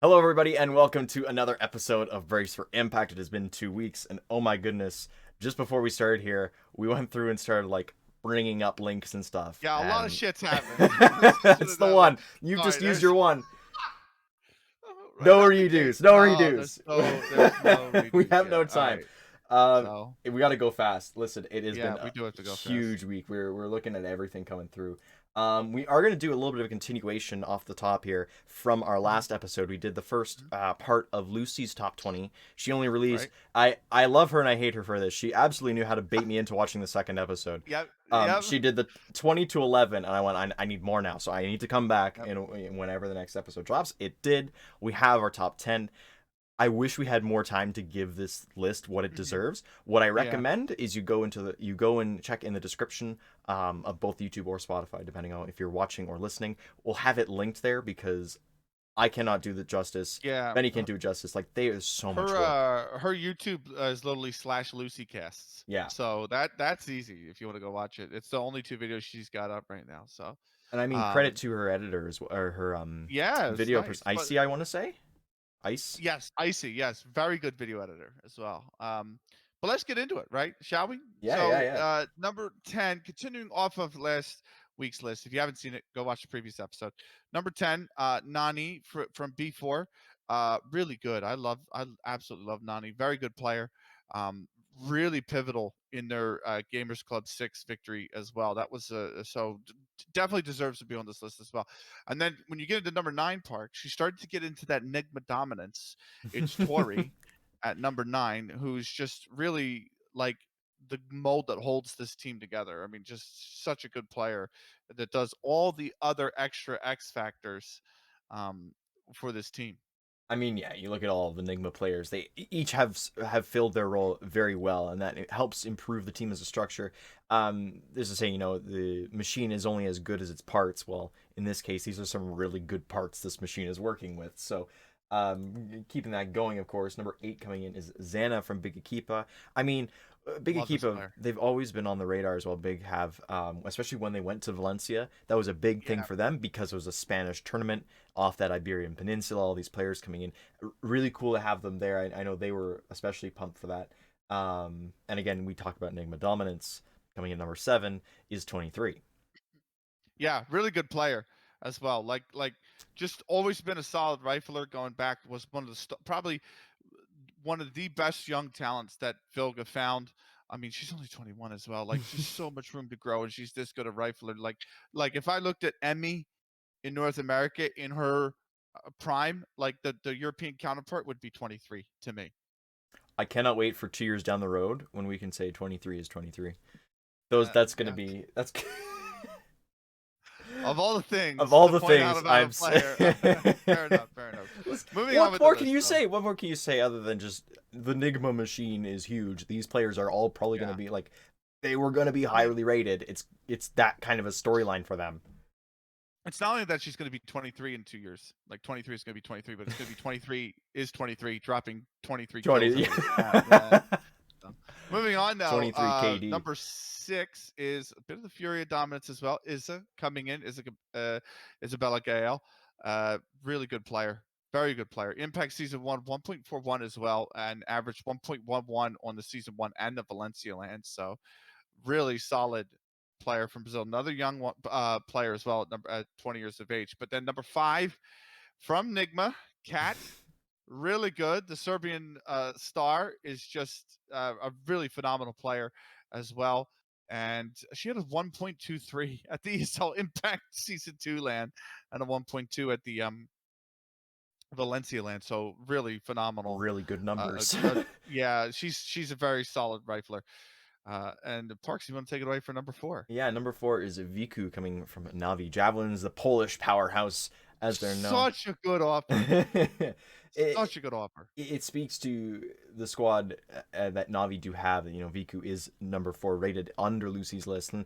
Hello, everybody, and welcome to another episode of Brace for Impact. It has been 2 weeks, and oh my goodness, just before we started here, we went through and started bringing up links and stuff. Yeah, a lot of And shit's happened. Let's just put it's it the that way. one. You've All just right, used your one. right No out the gate. redos. No No, redos. there's no We redos have yet. no All time. right, Um, so we got to go fast. Listen, it has been yeah, we a do have to go fast. huge week. We're looking at everything coming through. We are going to do a little bit of a continuation off the top here from our Mhm, last episode. We did the first mhm. part of Lucy's top 20. She only released. Right? I love her and I hate her for this. She absolutely knew how to bait me into watching the second episode. Yep, yep, She did the 20 to 11, and I went, I need more now, so I need to come back yep. whenever the next episode drops. It did. We have our top 10. I wish we had more time to give this list what it Mhm. deserves. What I Yeah, recommend is you go and check in the description of both YouTube or Spotify, depending on if you're watching or listening. We'll have it linked there because I cannot do the justice. yeah. Benny can't do it justice. Like there is so much Her work. her YouTube is literally slash Lucy casts. Yeah, So that's easy if you want to go watch it. It's the only two videos she's got up right now. So and I mean credit um to her editors or her yeah, it's video nice. person. But Icy, I want to say Ice. yes, Icy, yes, very good video editor as well. But let's get into it, right? Shall we? Yeah, yeah, So, yeah. number 10, continuing off of last week's list. If you haven't seen it, go watch the previous episode. Number 10, Nani from B4. Really good. I absolutely love Nani. Very good player. Really pivotal in their Gamers Club 6 victory as well. That was definitely deserves to be on this list as well. And then when you get into number 9, Park, she started to get into that Enigma dominance. It's Tori at number 9, who's just really like the mold that holds this team together. I mean, just such a good player that does all the other extra X factors um, for this team. I mean, yeah, you look at all of the Enigma players; they each have filled their role very well, and that it helps improve the team as a structure. There's a saying, the machine is only as good as its parts. Well, in this case, these are some really good parts this machine is working with. So, keeping that going, of course, number 8 coming in is Xana from Big Akipa. I mean, Big Love this Akipa, player. they've always been on the radar as well. Big have, especially when they went to Valencia, that was a big thing Yeah. for them because it was a Spanish tournament off that Iberian Peninsula. All these players coming in, really cool to have them there. I know they were especially pumped for that. And again, we talked about Enigma dominance. Coming in number 7 is 23. Yeah, really good player as well. Just always been a solid rifler. Going back, was one of the probably one of the best young talents that Vilga found. I mean, she's only 21 as well. Like, just so much room to grow, and she's this good a rifler. Like if I looked at Emmy in North America in her prime, like the European counterpart would be 23 to me. I cannot wait for 2 years down the road when we can say 23 is 23. That's gonna Yeah. be that's Of all the of things all to the point out things about a I've player, said. fair enough, fair enough. Moving on What with the more can list, you though. say? What more can you say other than just the Enigma machine is huge? These players are all probably going to Yeah. be they were going to be I mean, highly rated. It's that kind of a storyline for them. it's not only that she's going to be 23 in 2 years. Like 23 is going to be 23, but it's going to be 23 is 23, dropping 23 kills 20 in a week. Yeah. So, moving on now. 23 KD. Number 6 is a bit of the Fury of dominance as well. Isa coming in. Isabella Gael. Really good player. Very good player. Impact season 1, 1.41 as well, and averaged 1.11 on the season 1 and the Valencia land. So really solid player from Brazil. Another young one, player as well at 20 years of age. But then number 5 from Nigma, Cat, really good. The Serbian star is just a really phenomenal player as well. And she had a 1.23 at the ESL Impact Season 2 land and a 1.2 at the Valencia land. So really phenomenal. Really good numbers. Yeah, she's a very solid rifler. And Parks, you want to take it away for number 4? Yeah, number 4 is Viku coming from Navi Javelins, the Polish powerhouse as they're known. Such a good offer. it, Such a good offer. it speaks to the squad that Navi do have. Viku is number 4 rated under Lucy's list, and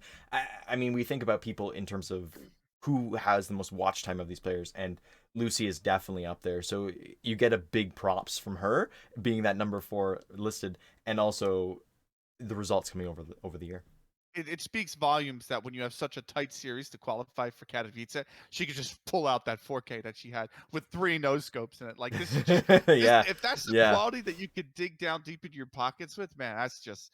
I mean, we think about people in terms of who has the most watch time of these players, and Lucy is definitely up there. So you get a big props from her being that number 4 listed, and also the results coming over the year. it speaks volumes that when you have such a tight series to qualify for Katowice, she could just pull out that 4K that she had with 3 no scopes in it. Like this is just this Yeah, if that's the yeah. quality that you could dig down deep into your pockets with, man, that's just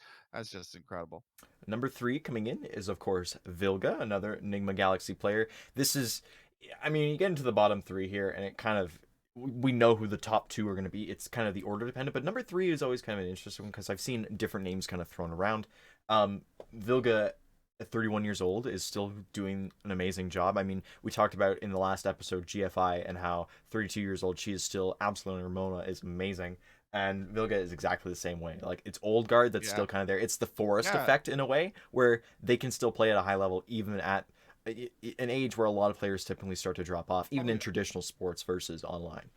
incredible. Number 3 coming in is, of course, Vilga, another Enigma Galaxy player. This is, I mean, you get into the bottom 3 here, and it kind of, we know who the top 2 are going to be. It's kind of the order dependent, but number 3 is always kind of an interesting one because I've seen different names kind of thrown around. Vilga, at 31 years old, is still doing an amazing job. I mean, we talked about in the last episode GFI and how 32 years old she is still absolutely. Ramona is amazing. And Vilga is exactly the same way. Like, it's old guard that's Yeah. still kind of there. It's the forest Yeah. effect in a way where they can still play at a high level even at an age where a lot of players typically start to drop off, even Oh, in yeah. traditional sports versus online.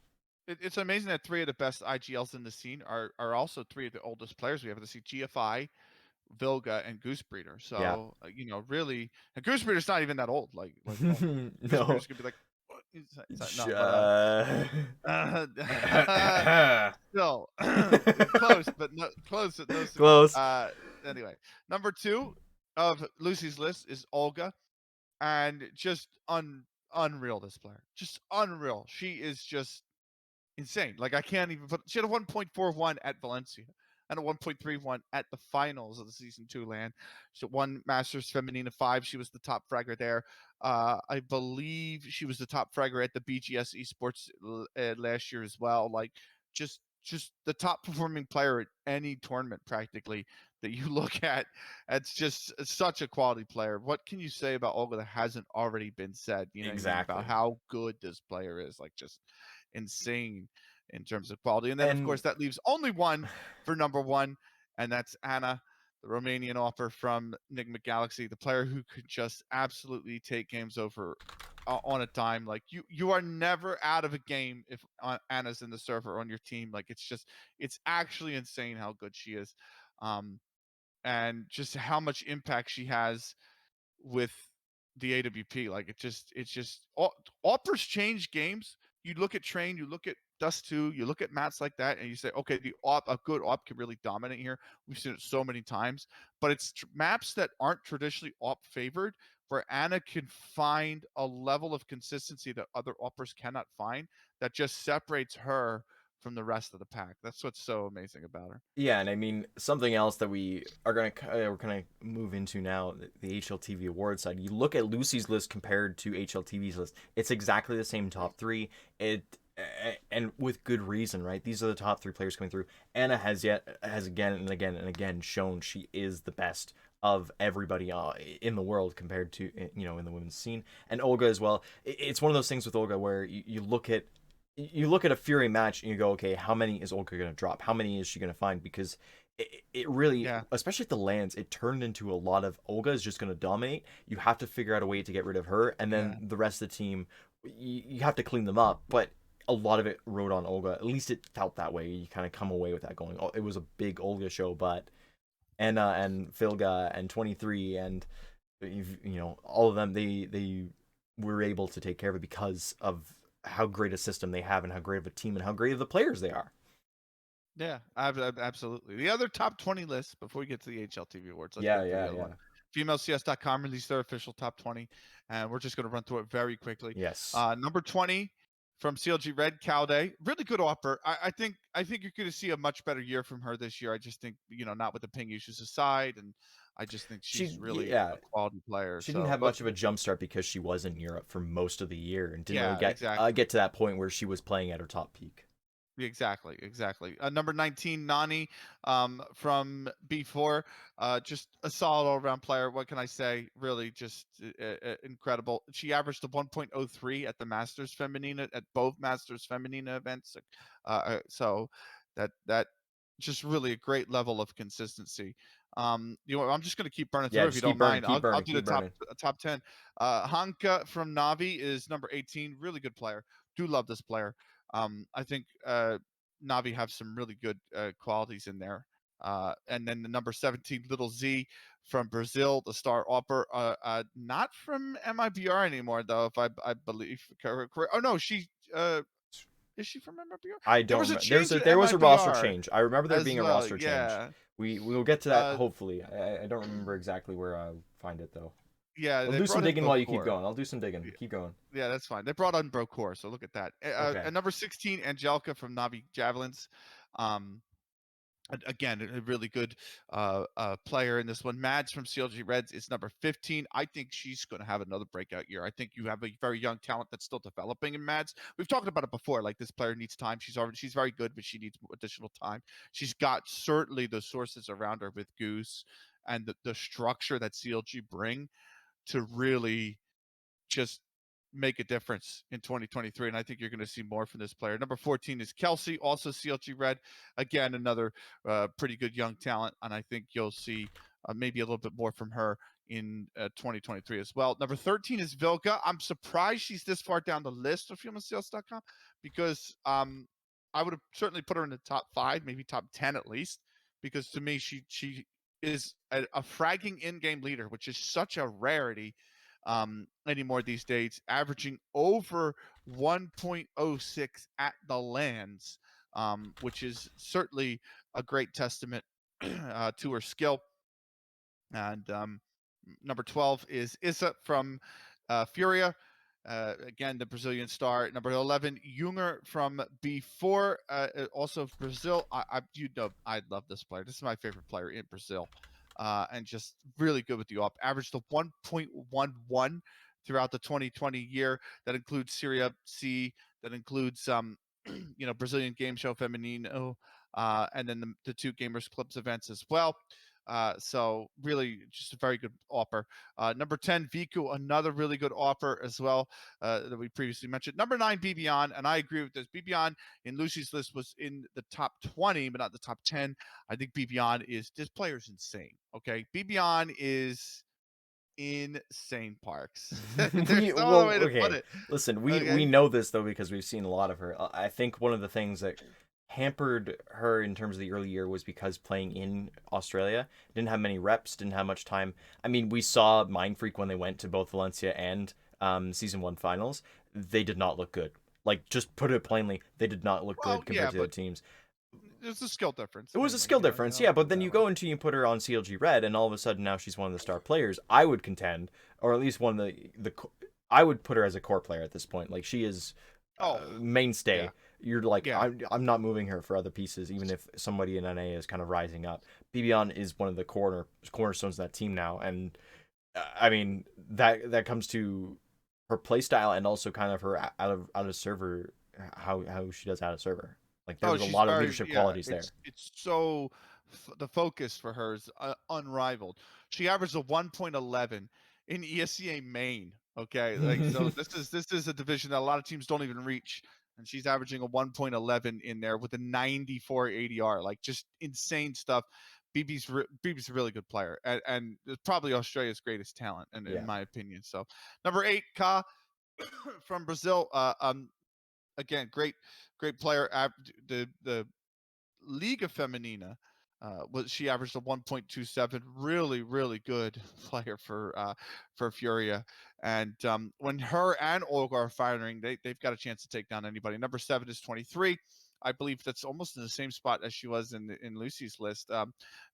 It's amazing that 3 of the best IGLs in the scene are also 3 of the oldest players we have to see: GFI, Vilga, and Goosebreeder. Yeah. So, really, and Goosebreeder's not even that old. Like No. Goosebreeder's gonna be like, "What is that?" No, but still close, but no close, but no cigar. Close. Anyway, number 2 of Lucy's list is Olga, and just unreal. This player, just unreal. She is just insane. Like I can't even put. She had a 1.41 at Valencia and a 1.31 at the finals of the season 2 land. She won Masters Feminina 5. She was the top fragger there. I believe she was the top fragger at the BGS Esports last year as well. Like just the top performing player at any tournament practically that you look at. It's just such a quality player. What can you say about Olga that hasn't already been said? You know what I mean? About Exactly. how good this player is. Like just insane in terms of quality. And then, of And course, that leaves only one for number 1, and that's Anna, the Romanian offer from Enigma Galaxy, the player who could just absolutely take games over on a dime. Like you are never out of a game if Anna's in the server on your team. Like it's actually insane how good she is, um, and just how much impact she has with the AWP. Like it's just offers change games. You look at Train, you look at Dust 2, you look at mats like that, and you say, okay, a good op can really dominate here. We've seen it so many times, but it's maps that aren't traditionally op favored where Anna can find a level of consistency that other oppers cannot find that just separates her from the rest of the pack. That's what's so amazing about her. yeah, and I mean something else that we're gonna move into now, the HLTV award side. You look at Lucy's list compared to HLTV's list; it's exactly the same top 3. And with good reason, right? These are the top 3 players coming through. Anna has again and again and again shown she is the best of everybody in the world compared to in the women's scene, and Olga as well. It's one of those things with Olga where you look at a Fury match and you go, okay, how many is Olga going to drop? How many is she going to find? Because it really, Yeah, especially at the lands, it turned into a lot of Olga is just going to dominate. You have to figure out a way to get rid of her, and then yeah. the rest of the team, you have to clean them up. But a lot of it rode on Olga. At least it felt that way. You kind of come away with that going, oh, it was a big Olga show. But Anna and Filga and 23 and all of them, they were able to take care of it because of how great a system they have and how great of a team and how great of the players they are. Yeah, absolutely. The other top 20 lists before we get to the HLTV awards, let's Yeah, go through the yeah, other one. yeah. FemaleCS.com released their official top 20, and we're just going to run through it very quickly. Yes. Number 20 from CLG Red, Calday, really good offer. I think you're going to see a much better year from her this year. I just think not with the ping issues aside, and I just think she's really Yeah, a quality player. she didn't So, have but much of a jump start because she was in Europe for most of the year and didn't really yeah, exactly. get to that point where she was playing at her top peak. Exactly, exactly. Number 19, Nani, from B4, just a solid all-around player. What can I say? Really, just incredible. She averaged a 1.03 at the Masters Feminina at both Masters Feminina events. So that just really a great level of consistency. I'm just going to keep burning Yeah, through if you just don't keep burning, mind. keep I'll burning, do the keep burning. top 10. Hanka from Navi is number 18. Really good player. Do love this player. I think Navi have some really good qualities in there. And then the number 17, Little Z from Brazil, the star opera, not from MIBR anymore, though, if I believe. Oh, no, she Is she from MIBR? I There don't was a remember. change at There was a roster MIBR change. I remember there as being a well. roster change. Yeah. We will get to that Uh, hopefully. I don't remember exactly where I find it though. yeah, I'll they do some brought in digging while you keep Bokor. going. I'll do some digging. Keep going. Yeah, that's fine. They brought on Brocor, so look at that. Okay. At number 16, Angelica from Navi Javelins. Um, again, a really good player in this one. Mads from CLG Reds is number 15. I think she's going to have another breakout year. I think you have a very young talent that's still developing in Mads. We've talked about it before. Like, this player needs time. She's very good, but she needs additional time. She's got certainly the sources around her with Goose and the structure that CLG bring to really just make a difference in 2023. And I think you're going to see more from this player. Number 14 is Kelsey, also CLG Red. Again, another pretty good young talent. And I think you'll see maybe a little bit more from her in 2023 as well. Number 13 is Vilka. I'm surprised she's this far down the list of FemaleCS.com because I would have certainly put her in the top 5, maybe top 10 at least, because to me, she is a fragging in-game leader, which is such a rarity anymore these days, averaging over 1.06 at the lands, which is certainly a great testament to her skill. And number 12 is Issa from Furia. Again, the Brazilian star. Number 11, Junger from B4, also Brazil. I love this player. This is my favorite player in Brazil, and just really good with the op. Averaged a 1.11 throughout the 2020 year. That includes Syria C. That includes Brazilian Game Show Feminino, and then the two Gamers Clubs events as well. So really just a very good offer. Number 10, Viku, another really good offer as well that we previously mentioned. Number 9, Bibian, and I agree with this. Bibian in Lucy's list was in the top 20, but not the top 10. I think Bibian this player's insane. Okay. Bibian is insane Parks. There's no other way to put Okay. it. Listen, we Okay. know this though because we've seen a lot of her. I think one of the things that hampered her in terms of the early year was because playing in Australia, didn't have many reps, didn't have much time. I mean, we saw Mind Freak when they went to both Valencia and season 1 finals. They did not look good. Like, just put it plainly, they did not look Well, good compared yeah, to the other but teams. there's a skill difference It was a mainly. skill difference, yeah, Put but it then that you way. go into you put her on CLG Red, and all of a sudden now she's one of the star players. I would contend, or at least one of I would put her as a core player at this point. Like, she is Oh, mainstay. yeah. You're like, Yeah. I'm not moving her for other pieces, even if somebody in NA is kind of rising up. Bibian is one of the cornerstones of that team now, and I mean that comes to her play style and also kind of her out of server, how she does out of server. Like, Oh, there's a she's lot of very leadership yeah. qualities there. It's so the focus for her is unrivaled. She averaged a 1.11 in ESCA main. Okay, like so this is a division that a lot of teams don't even reach, and she's averaging a 1.11 in there with a 94 ADR. Like, just insane stuff. BB's a really good player, and probably Australia's greatest talent, in Yeah. my opinion. So, number 8, Ka from Brazil. Again, great player. The Liga Feminina was she averaged a 1.27. Really good player for Furia. And when her and Olga are firing, they've got a chance to take down anybody. Number 7 is 23. I believe that's almost in the same spot as she was in Lucy's list.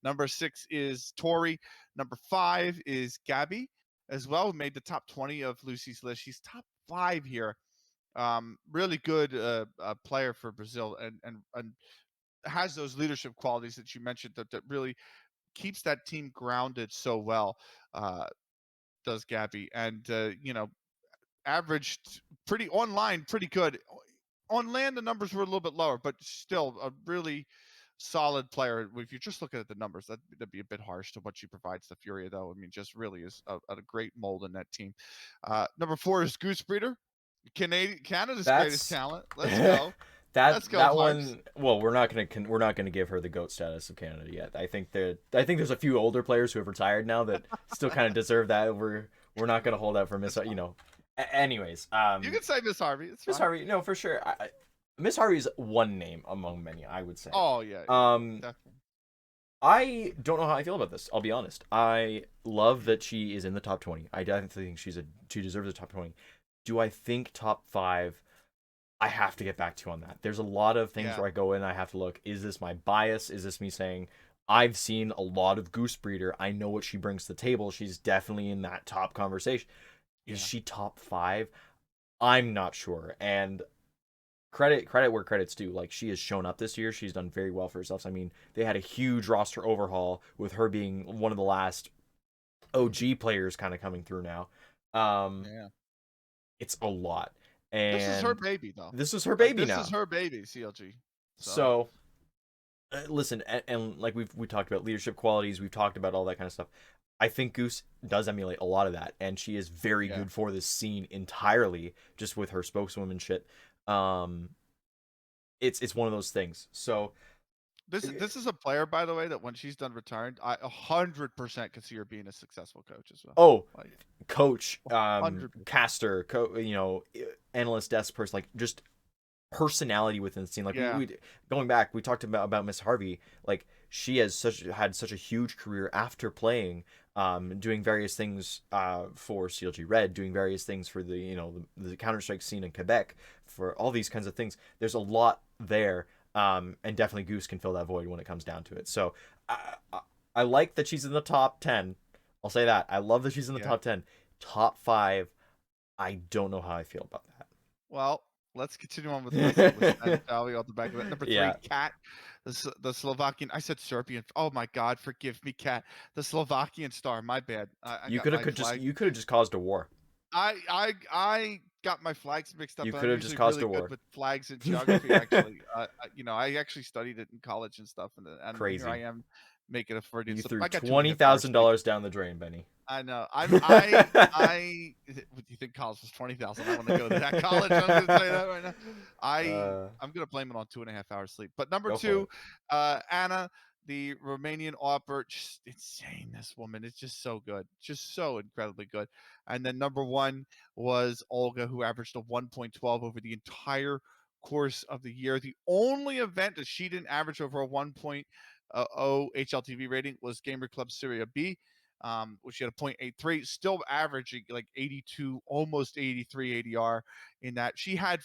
Number 6 is Tori. Number 5 is Gabby as well. Made the top 20 of Lucy's list. She's top 5 here. Really good player for Brazil, and has those leadership qualities that you mentioned that really keeps that team grounded so well. Uh, does Gabby, and averaged pretty online, pretty good. On land, the numbers were a little bit lower, but still a really solid player. If you're just looking at the numbers, that'd be a bit harsh to what she provides the Furia, though. I mean, just really is a great mold in that team. Number 4 is Goose Breeder, Canada's greatest That's talent. Let's go. Let's go, that Parks. one. Well, we're not gonna give her the goat status of Canada yet. I think there's a few older players who have retired now that still kind of deserve that. We're not gonna hold out for Miss. That's fine. Anyways, You can say Miss Harvey. It's Miss fine. Harvey, no, for sure. Miss Harvey's one name among many, I would say. Oh yeah, Um, definitely. I don't know how I feel about this. I'll be honest. I love that she is in the top 20. I definitely think she deserves a top 20. Do I think top 5? I have to get back to you on that. There's a lot of things Yeah, where I go in, I have to look, is this my bias? Is this me saying I've seen a lot of Goose Breeder. I know what she brings to the table. She's definitely in that top conversation. Is yeah. she top 5? I'm not sure. And credit where credit's due. Like, she has shown up this year. She's done very well for herself. I mean, they had a huge roster overhaul with her being one of the last OG players kind of coming through now. Um, Yeah. it's a lot. This is her And baby, though. this is her Like, baby this is now. her baby, CLG. So, So listen, and like we talked about leadership qualities, we've talked about all that kind of stuff. I think Goose does emulate a lot of that, and she is very yeah. good for this scene entirely, just with her spokeswoman shit. Um, it's one of those things. So, This is a player, by the way, that when she's done retiring, I 100% could see her being a successful coach as well. oh, Like, coach, 100%. caster, analyst, desk person, like just personality within the scene. Like Yeah. we going back, we talked about Miss Harvey. Like she has had such a huge career after playing, doing various things for CLG Red, doing various things for the the Counter-Strike scene in Quebec, for all these kinds of things. There's a lot there, and definitely Goose can fill that void when it comes down to it. So I like that she's in the top 10. I'll say that. I love that she's in the Yeah. top 10. Top 5, I don't know how I feel about Well, let's continue on with with that. shall we, on the back of it. Number Yeah. 3, Cat, the Slovakian. I said Serbian. Oh my God, forgive me, Cat. The Slovakian star. My bad. I You got could have my could just flag. you could have just caused a war. I got my flags mixed up, You and could I'm have just usually caused really a good war. with flags and geography. Actually, I actually studied it in college and stuff, and here I Crazy. am making a Freudian You slip. threw I got $20,000 2.5 hours sleep. down the drain, Benny. I know. I what do you think college was 20,000? I want to go to that college. I'm going to tell you that right now. uh, I'm going to blame it on 2.5 hours sleep. But number go for 2, it. Anna, the Romanian opera, just insane. This woman is just so good, just so incredibly good. And then number 1 was Olga, who averaged a 1.12 over the entire course of the year. The only event that she didn't average over a 1.0 HLTV rating was Gamer Club Syria B, which she had a 0.83, still averaging like 82, almost 83 ADR in that. She had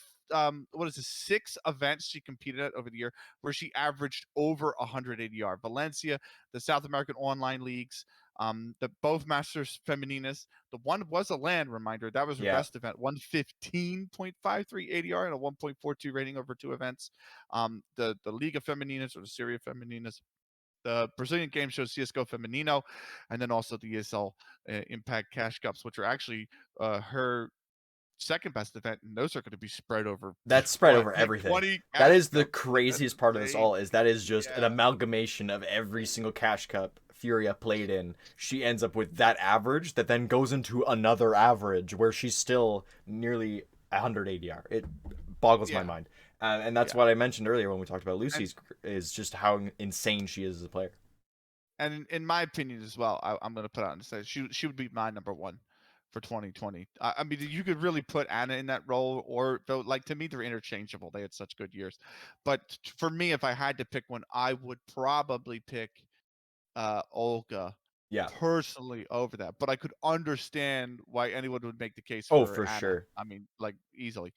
what is it, 6 events she competed at over the year where she averaged over 100 ADR. Valencia, the South American online leagues, the both Masters Femeninas. The one was a land reminder. That was her Yeah. best event, 115.53 ADR and a 1.42 rating over 2 events. The Liga Femeninas, or the Syria Femeninas, the Brazilian game show CSGO Feminino, and then also the ESL Impact Cash Cups, which are actually her second best event, and those are going to be spread over That's spread what, over like everything. 20 That Cash is the Cups. That's craziest part of this insane. all, is that is just an Yeah, amalgamation of every single cash cup Furia played in. She ends up with that average that then goes into another average where she's still nearly 100 ADR. It boggles my yeah, mind. And that's yeah. what I mentioned earlier when we talked about And Lucy's, is just how insane she is as a player. in my opinion as well, I'm going to put out and say she would be my number 1 for 2020. I mean, you could really put Anna in that role, or though, like, to me, they're interchangeable. They had such good years. But for me, if I had to pick one, I would probably pick Olga Yeah. personally over that. But I could understand why anyone would make the case Oh, for for Anna. sure. I mean, like, easily.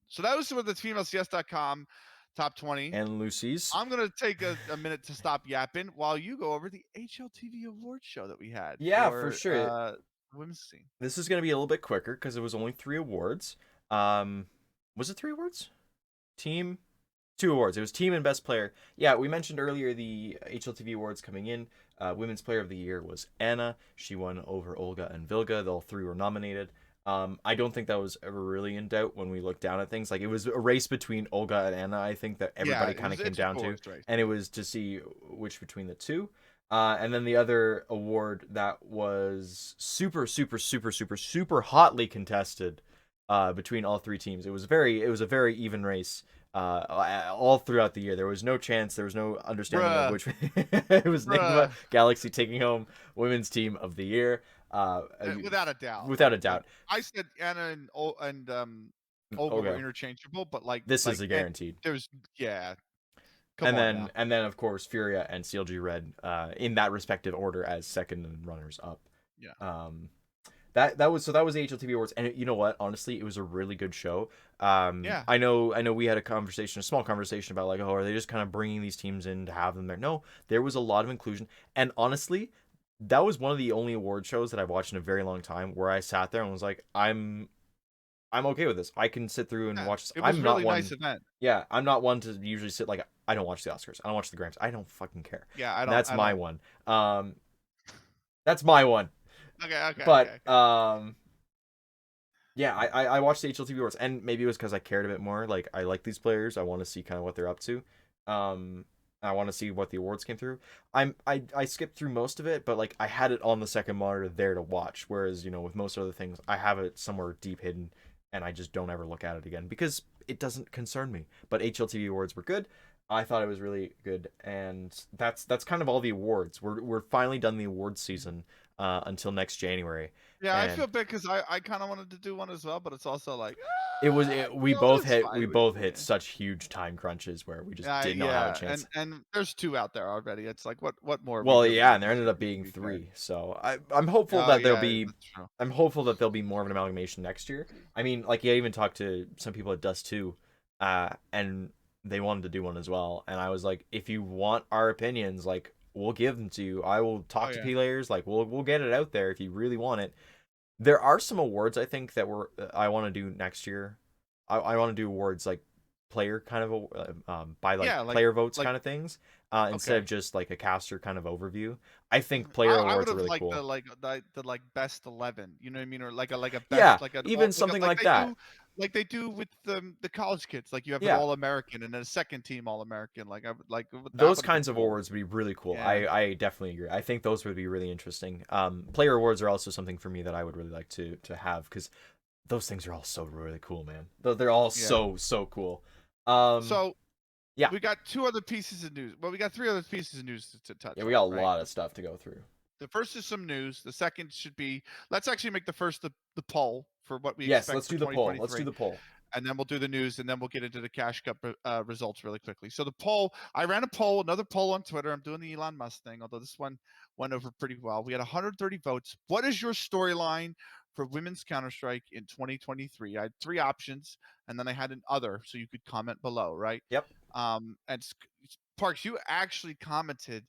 So that was some of the FemaleCS.com top 20. And Lucy's. I'm gonna take a minute to stop yapping while you go over the HLTV award show that we had Yeah, for for sure. women's scene. This is going to be a little bit quicker because it was only 3 awards. Um, was it 3 awards? Team, 2 awards. It was team and best player. Yeah, we mentioned earlier the HLTV awards coming in. Women's player of the year was Anna. She won over Olga and Vilga. All 3 were nominated. I don't think that was ever really in doubt when we looked down at things. Like, it was a race between Olga and Anna, I think, that Yeah, everybody kind of came it's a down to, close race. and it was to see which between the two. And then the other award that was super, super, super, super, super hotly contested between all 3 teams. It was a very even race all throughout the year. There was no chance. There was no understanding of Bruh, which. It was Nigma bruh. Galaxy taking home Women's Team of the Year. Uh, Without a doubt. Without a Like, doubt. I said Anna and Olga were Okay, interchangeable, but like this is like a and guaranteed. there's yeah. Come And on then now. and then of course Furia and CLG Red in that respective order as second and runners up. Yeah. Um, That was the HLTV Awards, and you know what? Honestly, it was a really good show. Yeah. I know we had a small conversation about like, oh, are they just kind of bringing these teams in to have them there? No, there was a lot of inclusion, and honestly, that was one of the only award shows that I've watched in a very long time where I sat there and was like, I'm okay with this. I can sit through and Yeah. watch this. It was I'm a not really nice one. event. Yeah, I'm not one to usually sit like I don't watch the Oscars. I don't watch the Grammys. I don't fucking care. Yeah, That's I my don't. one. That's my one. Okay, okay, okay, But okay. yeah, I watched the HLTV Awards, and maybe it was because I cared a bit more. Like I like these players. I want to see kind of what they're up to. Um, I want to see what the awards came through. I skipped through most of it, but like I had it on the second monitor there to watch. Whereas with most other things, I have it somewhere deep hidden, and I just don't ever look at it again because it doesn't concern me. But HLTV Awards were good. I thought it was really good, and that's kind of all the awards. We're finally done the awards season until next January, Yeah, I feel and bad because I kind of wanted to do one as well, but it's also like, we no, both it's hit fine. such huge time crunches where we just Yeah, did not have a yeah, chance. and there's two out there already. It's like, what more are we Well, really yeah, gonna and there ended do? up To being be fair. three. So I'm hopeful Oh that yeah, that's true. there'll be more of an amalgamation next year. I mean, like I even talked to some people at Dust 2, and they wanted to do one as well. And I was like, if you want our opinions, like we'll give them to you. I will Oh talk to yeah. players, like we'll get it out there if you really want it. There are some awards I think I want to do next year. I want to do awards like player kind of by like Yeah, player votes like kind of things, instead of okay. just like a caster kind of overview. I think player I would awards are have really liked cool. the like best 11. You know what I mean? Or like a Yeah, best like an all even something like like that. they do with the college kids. Like you have an Yeah, All American and then a second team All American. Like I would like that those would have been kinds of cool. awards would be really cool. Yeah. I definitely agree. I think those would be really interesting. Player awards are also something for me that I would really like to have because those things are all so really cool, man. They're all Yeah. so cool. Um, So yeah, we got two other pieces of news. Well, we got three other pieces of news to yeah, touch we on, got a right? lot of stuff to go through. The first is some news. The second should be let's actually make the first the poll for what we Yes, expect let's for do the poll. Let's do 2023, the poll. and then we'll do the news, and then we'll get into the Cash Cup results really quickly. So the poll, I ran a poll, another poll on Twitter. I'm doing the Elon Musk thing, although this one went over pretty well. We had 130 votes. What is your storyline for women's Counter Strike in 2023? I had three options, and then I had an other, so you could comment below, right? Yep. And Parks, you actually commented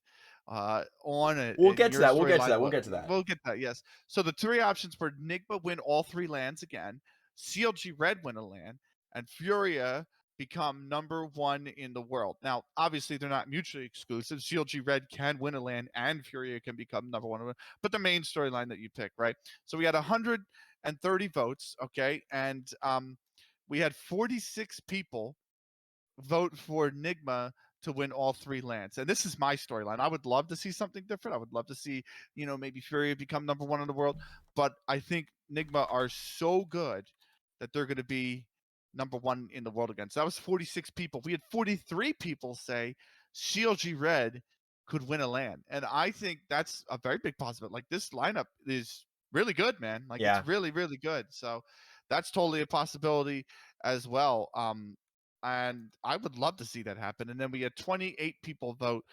on it We'll in get to your that. We'll get to storyline. that. We'll get to that. We'll get that, yes. So the three options were Nigma win all three lands again, CLG Red win a land, and Furia become number one in the world. Now, obviously, they're not mutually exclusive. CLG Red can win a land, and Furia can become number one. But the main storyline that you pick, right? So we had 130 votes, okay, and we had 46 people vote for Nigma to win all three lands. And this is my storyline. I would love to see something different. I would love to see, maybe Fury become number one in the world. But I think Nigma are so good that they're going to be number one in the world again. So that was 46 people. We had 43 people say CLG Red could win a land. And I think that's a very big positive. Like this lineup is really good, man. Like it's Yeah. really, really good. So that's totally a possibility as well. And I would love to see that happen. And then we had 28 people vote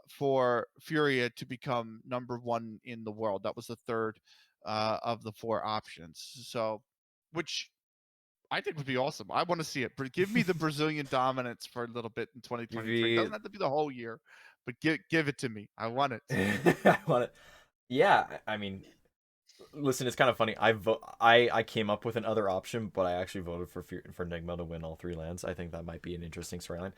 for Furia to become number one in the world. That was the third of the four options. So, which I think would be awesome. I want to see it. But give me the Brazilian dominance for a little bit in 2023. It Maybe doesn't have to be the whole year, but give it to me. I want it. I want it. Yeah, I mean, listen, it's kind of funny. I came up with another option, but I actually voted for Nigma to win all three lands. I think that might be an interesting storyline.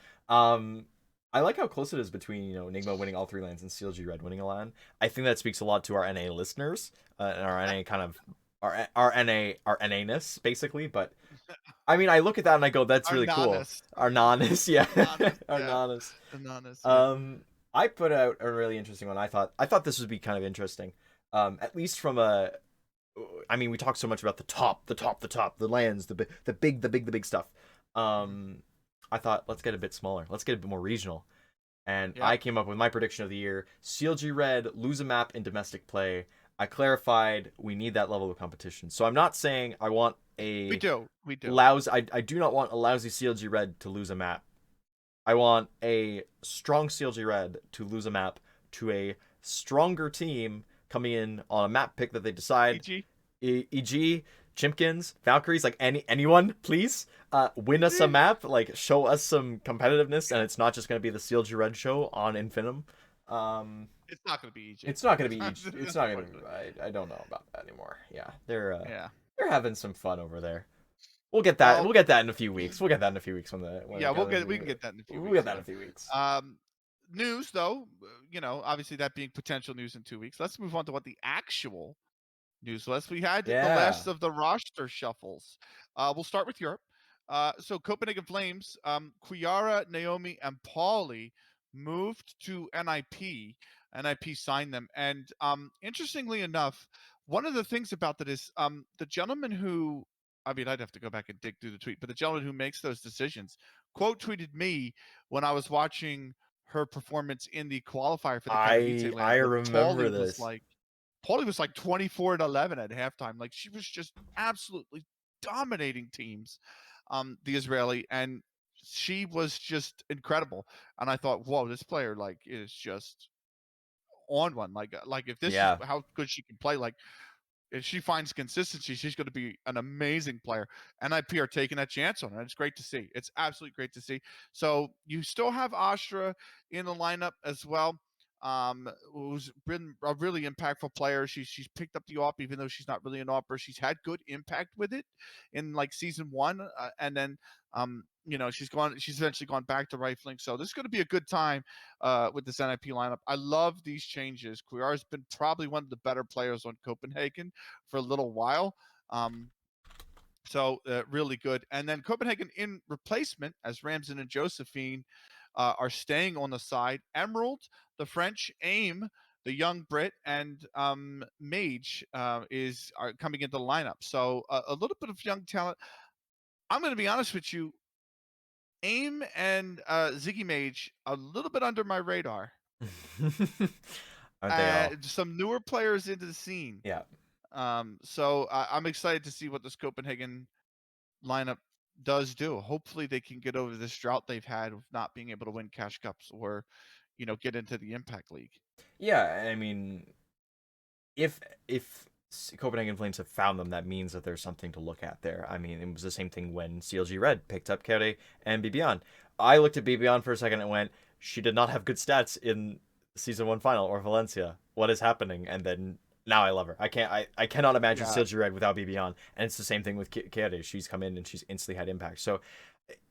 I like how close it is between Nigma winning all three lands and CLG Red winning a land. I think that speaks a lot to our NA listeners and our NA kind of our NA-ness basically. But I mean, I look at that and I go, that's really cool. Arnanas. Our non-ness, yeah, Arnanas. our Yeah. non-ness. Arnanas. Yeah. I put out a really interesting one. I thought this would be kind of interesting. At least from a I mean, we talk so much about the lands, the big stuff. Um, I thought let's get a bit smaller. Let's get a bit more regional. And Yeah. I came up with my prediction of the year: CLG Red lose a map in domestic play. I clarified we need that level of competition. So I'm not saying I want a We do. We do. I do not want a lousy CLG Red to lose a map. I want a strong CLG Red to lose a map to a stronger team coming in on a map pick that they decide. PG. EG, Chimkins, Valkyries, like anyone, please, win us a EG. map, like show us some competitiveness, and it's not just gonna be the CLG Red show on Infinum. Um, It's not going to be EG. it's not gonna be each. It's not gonna. Unfortunately. I don't know about that anymore. Yeah, Yeah. they're having some fun over there. We'll get that. Well, We'll get that in a few weeks. We'll get that in a few weeks when yeah, it comes. we can get that in a few We'll get weeks. that in Yeah. a few weeks. News though, obviously that being potential news in 2 weeks. Let's move on to what the actual news list. We had the Yeah. last of the roster shuffles. We'll start with Europe. So Copenhagen Flames, Quiara, Naomi, and Paulie moved to NIP. NIP signed them. And interestingly enough, one of the things about that is the gentleman who, I mean, I'd have to go back and dig through the tweet, but the gentleman who makes those decisions quote tweeted me when I was watching her performance in the qualifier for the Katowice I land when remember this. Paulie was like 24-11 at halftime. Like she was just absolutely dominating teams, the Israeli, and she was just incredible. And I thought, whoa, this player like is just on one. Like if this is Yeah. how good she can play, like if she finds consistency, she's going to be an amazing player. NIP are taking that chance on her. It's great to see. It's absolutely great to see. So you still have Astra in the lineup as well, who's been a really impactful player. She's picked up the op, even though she's not really an opper. She's had good impact with it in like season one, and then she's eventually gone back to rifling. So this is going to be a good time with this NIP lineup. I love these changes. Quiar's been probably one of the better players on Copenhagen for a little while. Really good. And then Copenhagen in replacement, as Ramsden and Josephine are staying on the side. Emerald, the French, Aim, the young Brit, and Mage are coming into the lineup. So a little bit of young talent. I'm going to be honest with you. Aim and Ziggy Mage a little bit under my radar. Aren't they all? Some newer players into the scene. Yeah. I'm excited to see what this Copenhagen lineup does do. Hopefully, they can get over this drought they've had of not being able to win cash cups or, get into the Impact League. Yeah. I mean, if Copenhagen Flames have found them, that means that there's something to look at there. I mean, it was the same thing when CLG Red picked up Kere and Bibian. I looked at Bibian for a second and went, she did not have good stats in season one final or Valencia. What is happening? And then now I love her. I cannot imagine Yeah, CLG Red without Bibian. And it's the same thing with Kere. She's come in and she's instantly had impact. So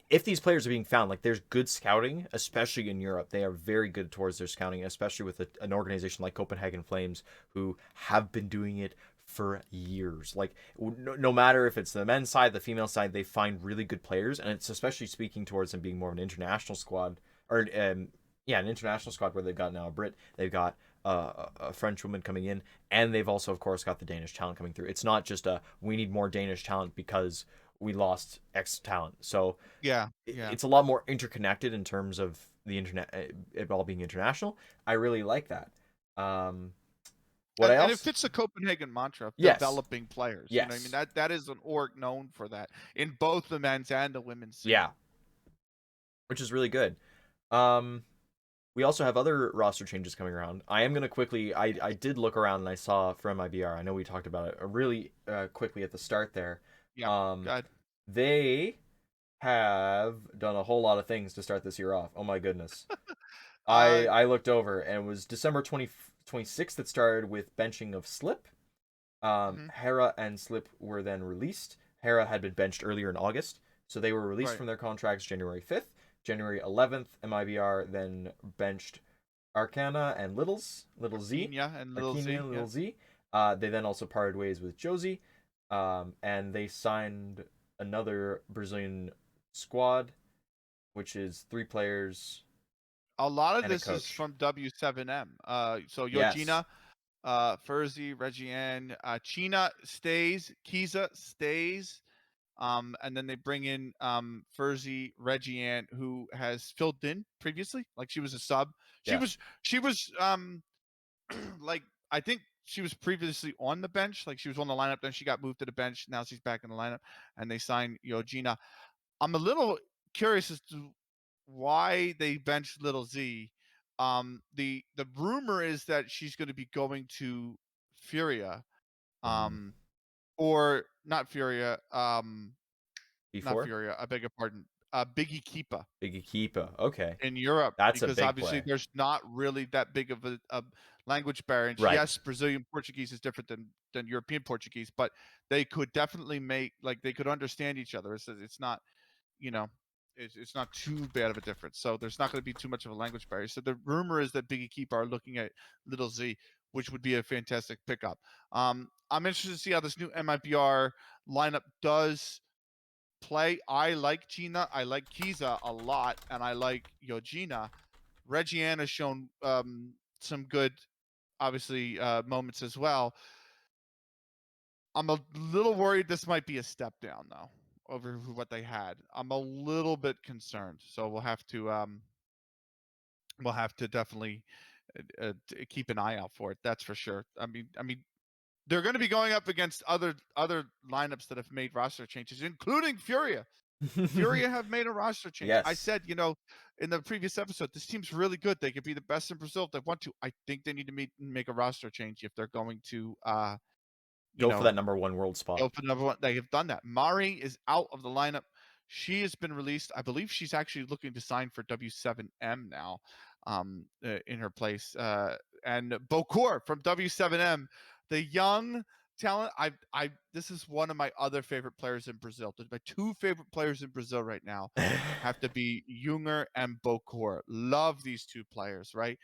if these players are being found, like there's good scouting, especially in Europe. They are very good towards their scouting, especially with an organization like Copenhagen Flames, who have been doing it for years. Like no matter if it's the men's side, the female side, they find really good players, and it's especially speaking towards them being more of an international squad, or yeah, an international squad where they've got now a Brit, they've got a French woman coming in, and they've also, of course, got the Danish talent coming through. It's not just a we need more Danish talent because we lost X talent. So yeah, yeah. it's a lot more interconnected in terms of the internet, it all being international. I really like that. What And it else? fits the Copenhagen mantra of Yes, developing players. You know what I mean? yes, That is an org known for that in both the men's and the women's yeah, scene. which is really good. Um, we also have other roster changes coming around. I am gonna quickly. I did look around and I saw from IBR. I know we talked about it really quickly at the start there. Yeah. Um, God. they have done a whole lot of things to start this year off. Oh my goodness. Uh I looked over and it was December 26th that started with benching of Slip. mhm, Hera and Slip were then released. Hera had been benched earlier in August, so they were released right. from their contracts January 5th. January 11th, MIBR then benched Arcana and Little Z, Arquina and Little Arcania Z. and Yeah. Little Z. They then also parted ways with Josie, and they signed another Brazilian squad, which is 3 players A lot of and a this is coach. from W7M. So Yes. Yogina, Furzy, Regiane, China stays, Kiza stays, and then they bring in Furzy, Regiane, who has filled in previously, like she was a sub. She Yeah. was she was like I think she was previously on the bench, like she was on the lineup, then she got moved to the bench. Now she's back in the lineup, and they signed Yogina. I'm a little curious as to why they benched Little Z. The rumor is that she's going to be going to Furia. Mm. or not Furia, not Before Furia, I beg your pardon, Biggie Keepa Big Keepa. Okay, in Europe that's a because big obviously play. there's not really that big of a language barrier. And yes, Right. Brazilian Portuguese is different than European Portuguese, but they could definitely make like they could understand each other. It's not, you know, it's not too bad of a difference. So there's not going to be too much of a language barrier. So the rumor is that Biggie Keeper are looking at Little Z, which would be a fantastic pickup. I'm interested to see how this new MIBR lineup does play. I like Gina, I like Kiza a lot, and I like Yojina. Reggiane has shown some good, obviously, moments as well. I'm a little worried this might be a step down though over what they had. I'm a little bit concerned, so we'll have to definitely keep an eye out for it. That's for sure. I mean, they're going to be going up against other lineups that have made roster changes, including Furia. Furia have made a roster change. I Yes. said, in the previous episode, this team's really good. They could be the best in Brazil if they want to. I think they need to make a roster change if they're going to, you Go for know, that number one world spot. go for number one. They have done that. Mari is out of the lineup. She has been released. I believe she's actually looking to sign for W7M now, in her place. And Bokur from W7M, the young talent. This is one of my other favorite players in Brazil. My two favorite players in Brazil right now have to be Junger and Bokur. Love these two players, right?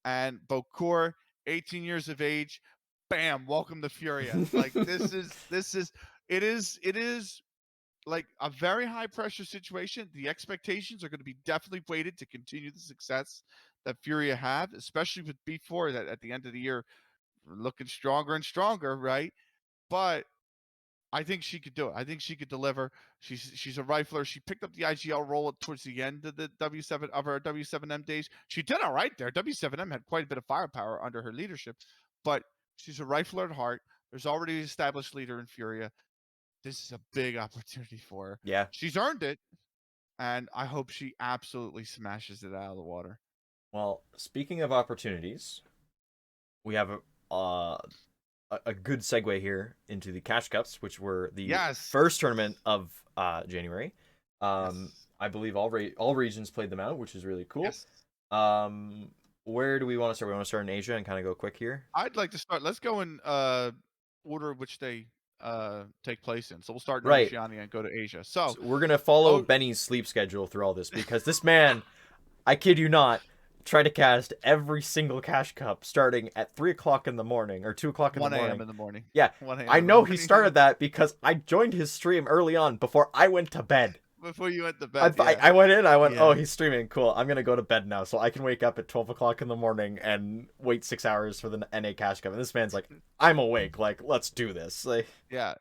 And Bokur, 18 years of age, bam, welcome to Furia. Like it is like a very high pressure situation. The expectations are going to be definitely weighted to continue the success that Furia have, especially with B4 that at the end of the year looking stronger and stronger, right? But I think she could do it. I think she could deliver. She's a rifler. She picked up the IGL role towards the end of the W7 of her W7M days. She did all right there. W7M had quite a bit of firepower under her leadership, but she's a rifler at heart. There's already an established leader in Furia. This is a big opportunity for her. Yeah. She's earned it, and I hope she absolutely smashes it out of the water. Well, speaking of opportunities, we have a good segue here into the Cash Cups, which were the Yes. first tournament of January. Yes. I believe all regions played them out, which is really cool. Yes. Um, where do we want to start? We want to start in Asia and kind of go quick here. I'd like to start. Let's go in order which they take place in. So we'll start in Right. Oceania and go to Asia. So, So we're gonna follow oh, Benny's sleep schedule through all this because this man, I kid you not, tried to cast every single Cash Cup starting at 3 o'clock in the morning or 2 o'clock in the 1 a.m. morning. in the morning. Yeah, 1 a.m. I in the know he morning. started that because I joined his stream early on before I went to bed. Before you went to I, bed, I, yeah. I went in, I went, oh, Yeah. he's streaming. Cool. I'm going to go to bed now so I can wake up at 12 o'clock in the morning and wait 6 hours for the NA Cash Cup. And this man's like, I'm awake. Like, let's do this. Like, Yeah.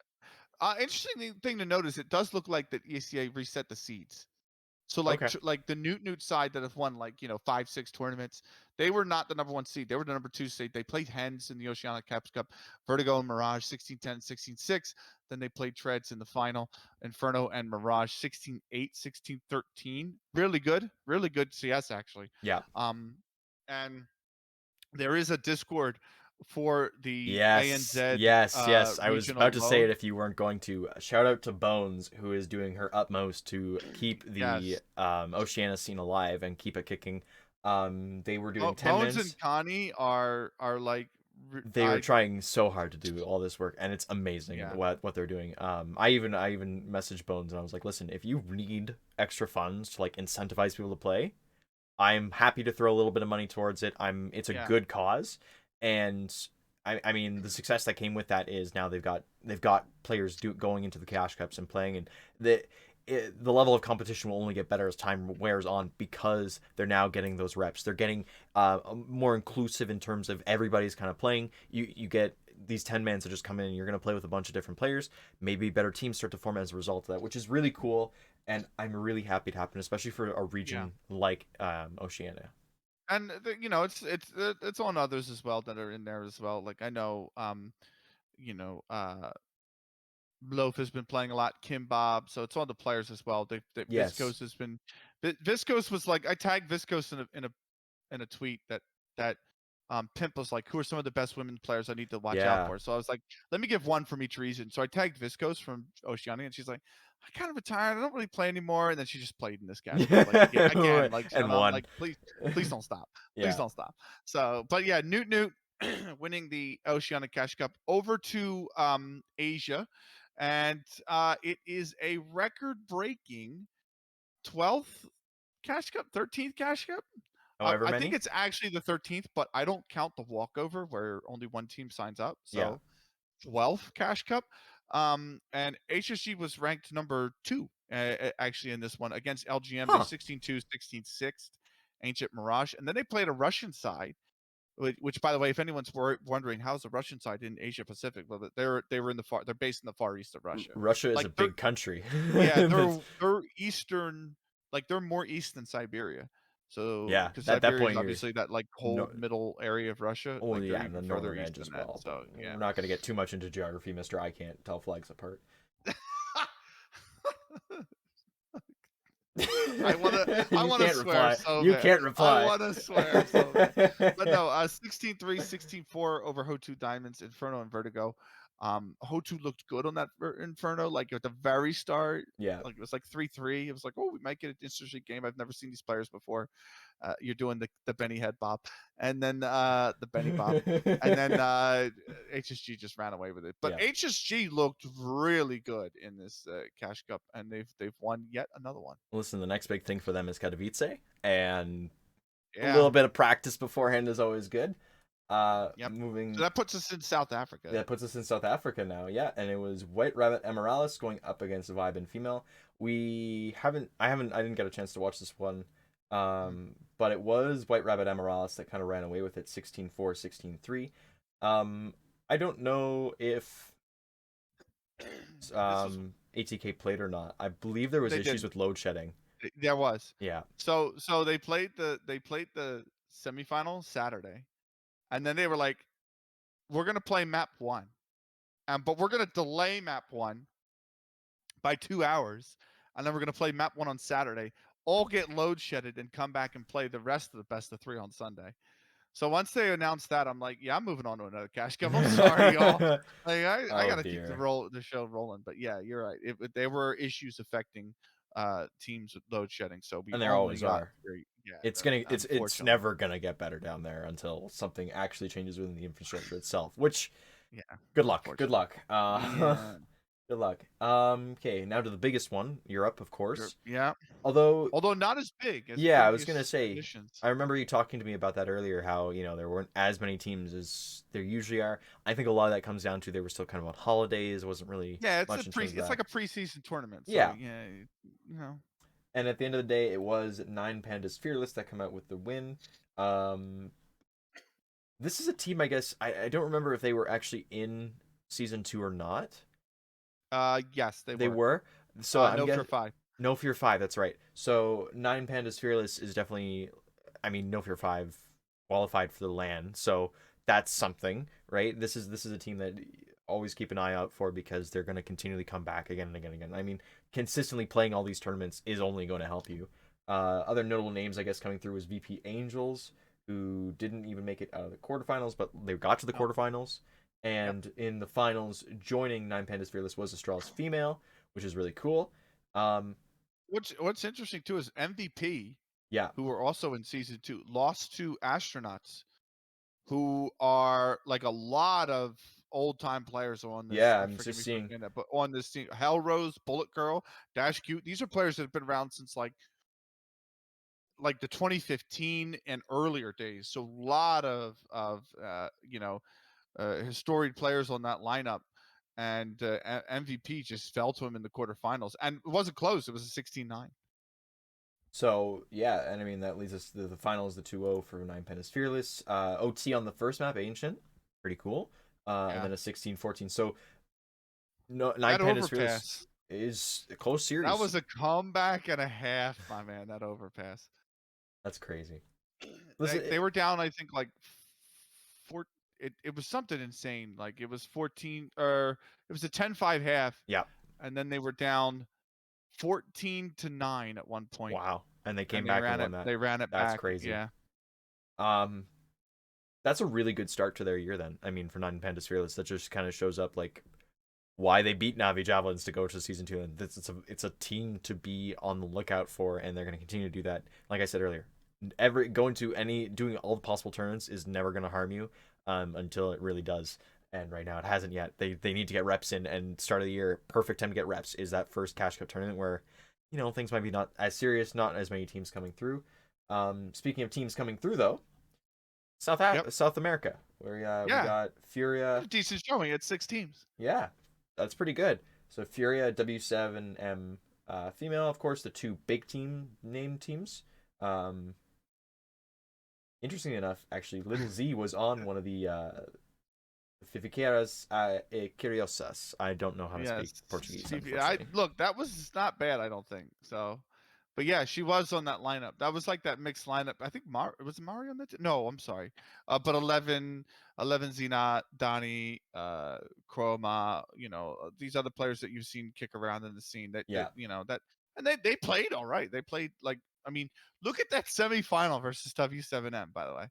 Interesting thing to notice, it does look like that ECA reset the seeds. So like okay. like the Newt side that have won like 5-6 tournaments, they were not the number one seed. They were the number two seed. They played Hens in the Oceania Caps Cup, Vertigo and Mirage 16-10, 16-6. Then they played Treads in the final, Inferno and Mirage 16-8, 16-13. Really good CS actually. Yeah. Um, and there is a Discord for the Yes, ANZ yes, yes. I was regional about to say it mode. if you weren't going to. Shout out to Bones, who is doing her utmost to keep the Yes. Oceania scene alive and keep it kicking. They were doing 10 Bones minutes. and Connie are like They were trying so hard to do all this work, and it's amazing yeah. what they're doing. I even messaged Bones and I was like, listen, if you need extra funds to like incentivize people to play, I'm happy to throw a little bit of money towards it. It's a Yeah. good cause, and I mean the success that came with that is now they've got players going into the Cash Cups and playing, and the level of competition will only get better as time wears on because they're now getting those reps. They're getting more inclusive in terms of everybody's kind of playing. You get these 10 mans that just come in and you're going to play with a bunch of different players. Maybe better teams start to form as a result of that, which is really cool. And I'm really happy to happen, especially for a Yeah. region like Oceania. And it's on others as well that are in there as well. Like I know you know, Loaf has been playing a lot, Kim Bob, so it's on the players as well. Yes. Viscose has been Viscose was like I tagged Viscose in a tweet that Pimp was like, who are some of the best women players I need to watch out Yeah. for? So I was like, let me give one from each region. So I tagged Viscos from Oceania, and she's like, I kind of retired. I don't really play anymore. And then she just played in this Cash Cup. Like again, like And I'm won. like, please don't stop. Please Yeah. don't stop. So, but yeah, Newt winning the Oceania Cash Cup over to Asia. And it is a record breaking 12th Cash Cup, 13th Cash Cup. However I think many? it's actually the 13th, but I don't count the walkover where only one team signs up. Yeah. So 12th Cash Cup. And HSG was ranked number 2 actually in this one against LGM. They Huh. 16-2, 16-6, Ancient Mirage. And then they played a Russian side, which by the way, if anyone's wondering how's the Russian side in Asia Pacific, well, they were in the they're based in the far east of Russia. Russia is Like a big country. yeah, That's, they're eastern, like they're more east than Siberia. So yeah. because At that Siberia is point, you're obviously that like no. cold middle area of Russia, Oh like they're yeah, and the even further northern east edge as than that. well. But So yeah. we're not going to get too much into geography, Mister. I can't tell flags apart. I You wanna can't swear reply. so You bad. can't I reply. wanna swear so bad. But no, 16-3, 16-4 over Ho2 Diamonds, Inferno and Vertigo. Ho2 looked good on that Inferno, like at the very start. Yeah. Like it was like 3-3. It was like, oh, we might get an interesting game. I've never seen these players before. You're doing the Benny head bob, and then the Benny bob, and then HSG just ran away with it. But Yeah. HSG looked really good in this Cash Cup, and they've won yet another one. Listen, the next big thing for them is Katowice, and a Yeah. little bit of practice beforehand is always good. Yep. So Moving that puts us in South Africa. That puts us in South Africa now, yeah. And it was White Rabbit Emeralds going up against Vibe and Female. I didn't get a chance to watch this one. Mhm. But it was White Rabbit Emeralds that kind of ran away with it 16-4, 16-3. I don't know if This was ATK played or not. I believe there was they issues didn't. with load shedding. There was. Yeah. So they played the semifinal Saturday, and then they were like, we're gonna play map one, but we're gonna delay map one by 2 hours, and then we're gonna play map one on Saturday. All get load shedded and come back and play the rest of the best of 3 on Sunday. So once they announced that, I'm like, yeah, I'm moving on to another Cash Cup. I'm sorry, y'all. Like I Oh gotta keep dear. the show rolling. But yeah, you're right. There were issues affecting teams with load shedding, so we And there only always got are. three. Yeah, It's unfortunately. never gonna get better down there until something actually changes within the infrastructure itself. Which, Yeah, good luck. Good unfortunately. luck. Yeah. Good luck. Okay, now to the biggest one, Europe, of course. Yeah. Although, Although not as big as yeah, I was gonna previous say, editions. I remember you talking to me about that earlier. How there weren't as many teams as there usually are. I think a lot of that comes down to they were still kind of on holidays. It wasn't really Yeah, much in terms of it's that. like a preseason tournament. So Yeah, yeah, you know. and at the end of the day, it was Nine Pandas Fearless that come out with the win. Um, this is a team, I guess. I don't remember if they were actually in season 2 or not. Yes, they They were. were. So I'm No Fear guessing 5. No Fear 5. That's right. So Nine Pandas Fearless is definitely. I mean, No Fear 5 qualified for the LAN. So that's something, right? This is a team that always keep an eye out for because they're going to continually come back again and again and again. I mean, consistently playing all these tournaments is only going to help you. Other notable names, I guess, coming through was VP Angels, who didn't even make it out of the quarterfinals, but they got to the Oh, quarterfinals. yep. And in the finals, joining Nine Pandas Fearless was Astralis Female, which is really cool. Um, What's interesting too is MVP, yeah, who were also in season 2, lost to Astronauts, who are like a lot of old time players on this. yeah, I'm Forgive just me for seeing. saying that, but on this team, Hellrose, Bullet Girl, Dash Cute, these are players that have been around since like the 2015 and earlier days. So a lot of historic players on that lineup. And MVP just fell to him in the quarterfinals, and it wasn't close. It was a 16-9. So yeah, and I mean that leads us to the finals, the 2-0 for Nine Pandas Fearless. OT on the first map, Ancient, pretty cool. And Yeah, then a 16-14. So no, Nine that Pandas Fearless overpass. is a close That series. was a comeback and a half, my man. That overpass. That's crazy. Listen, They were down, I think, like four. It was something insane. Like it was 14, or it was a 10-5 half, yeah, and then they were down 14-9 at one point, wow, and they and came back and won that. They ran it That's back. crazy. Yeah. Um, That's a really good start to their year then. I mean, for Nine Pandas Fearless, that just kind of shows up like why they beat Navi Javelins to go to season 2, and it's a team to be on the lookout for, and they're going to continue to do that. Like I said earlier, doing all the possible turns is never going to harm you until it really does. And right now it hasn't yet. They need to get reps in, and start of the year, perfect time to get reps is that first Cash Cup tournament where, things might be not as serious, not as many teams coming through. Speaking of teams coming through though, Yep. South America, where we Yeah. got Furia. Decent showing. It's 6 teams. Yeah, that's pretty good. So Furia, W7M, female, of course, the two big team named teams. Um, Interesting enough, actually, Little Z was on one of the Fifiqueiras Curiosas. I don't know how to speak Yes. Portuguese, I unfortunately. look, that was not bad, I don't think. So, but yeah, she was on that lineup. That was like that mixed lineup. I think was Mario on that? No, I'm sorry. But 11 Zena, Donnie, Chroma, these other players that you've seen kick around in the scene that Yeah. that and they played all right. They played like, I mean, look at that semifinal versus W7M, by the way.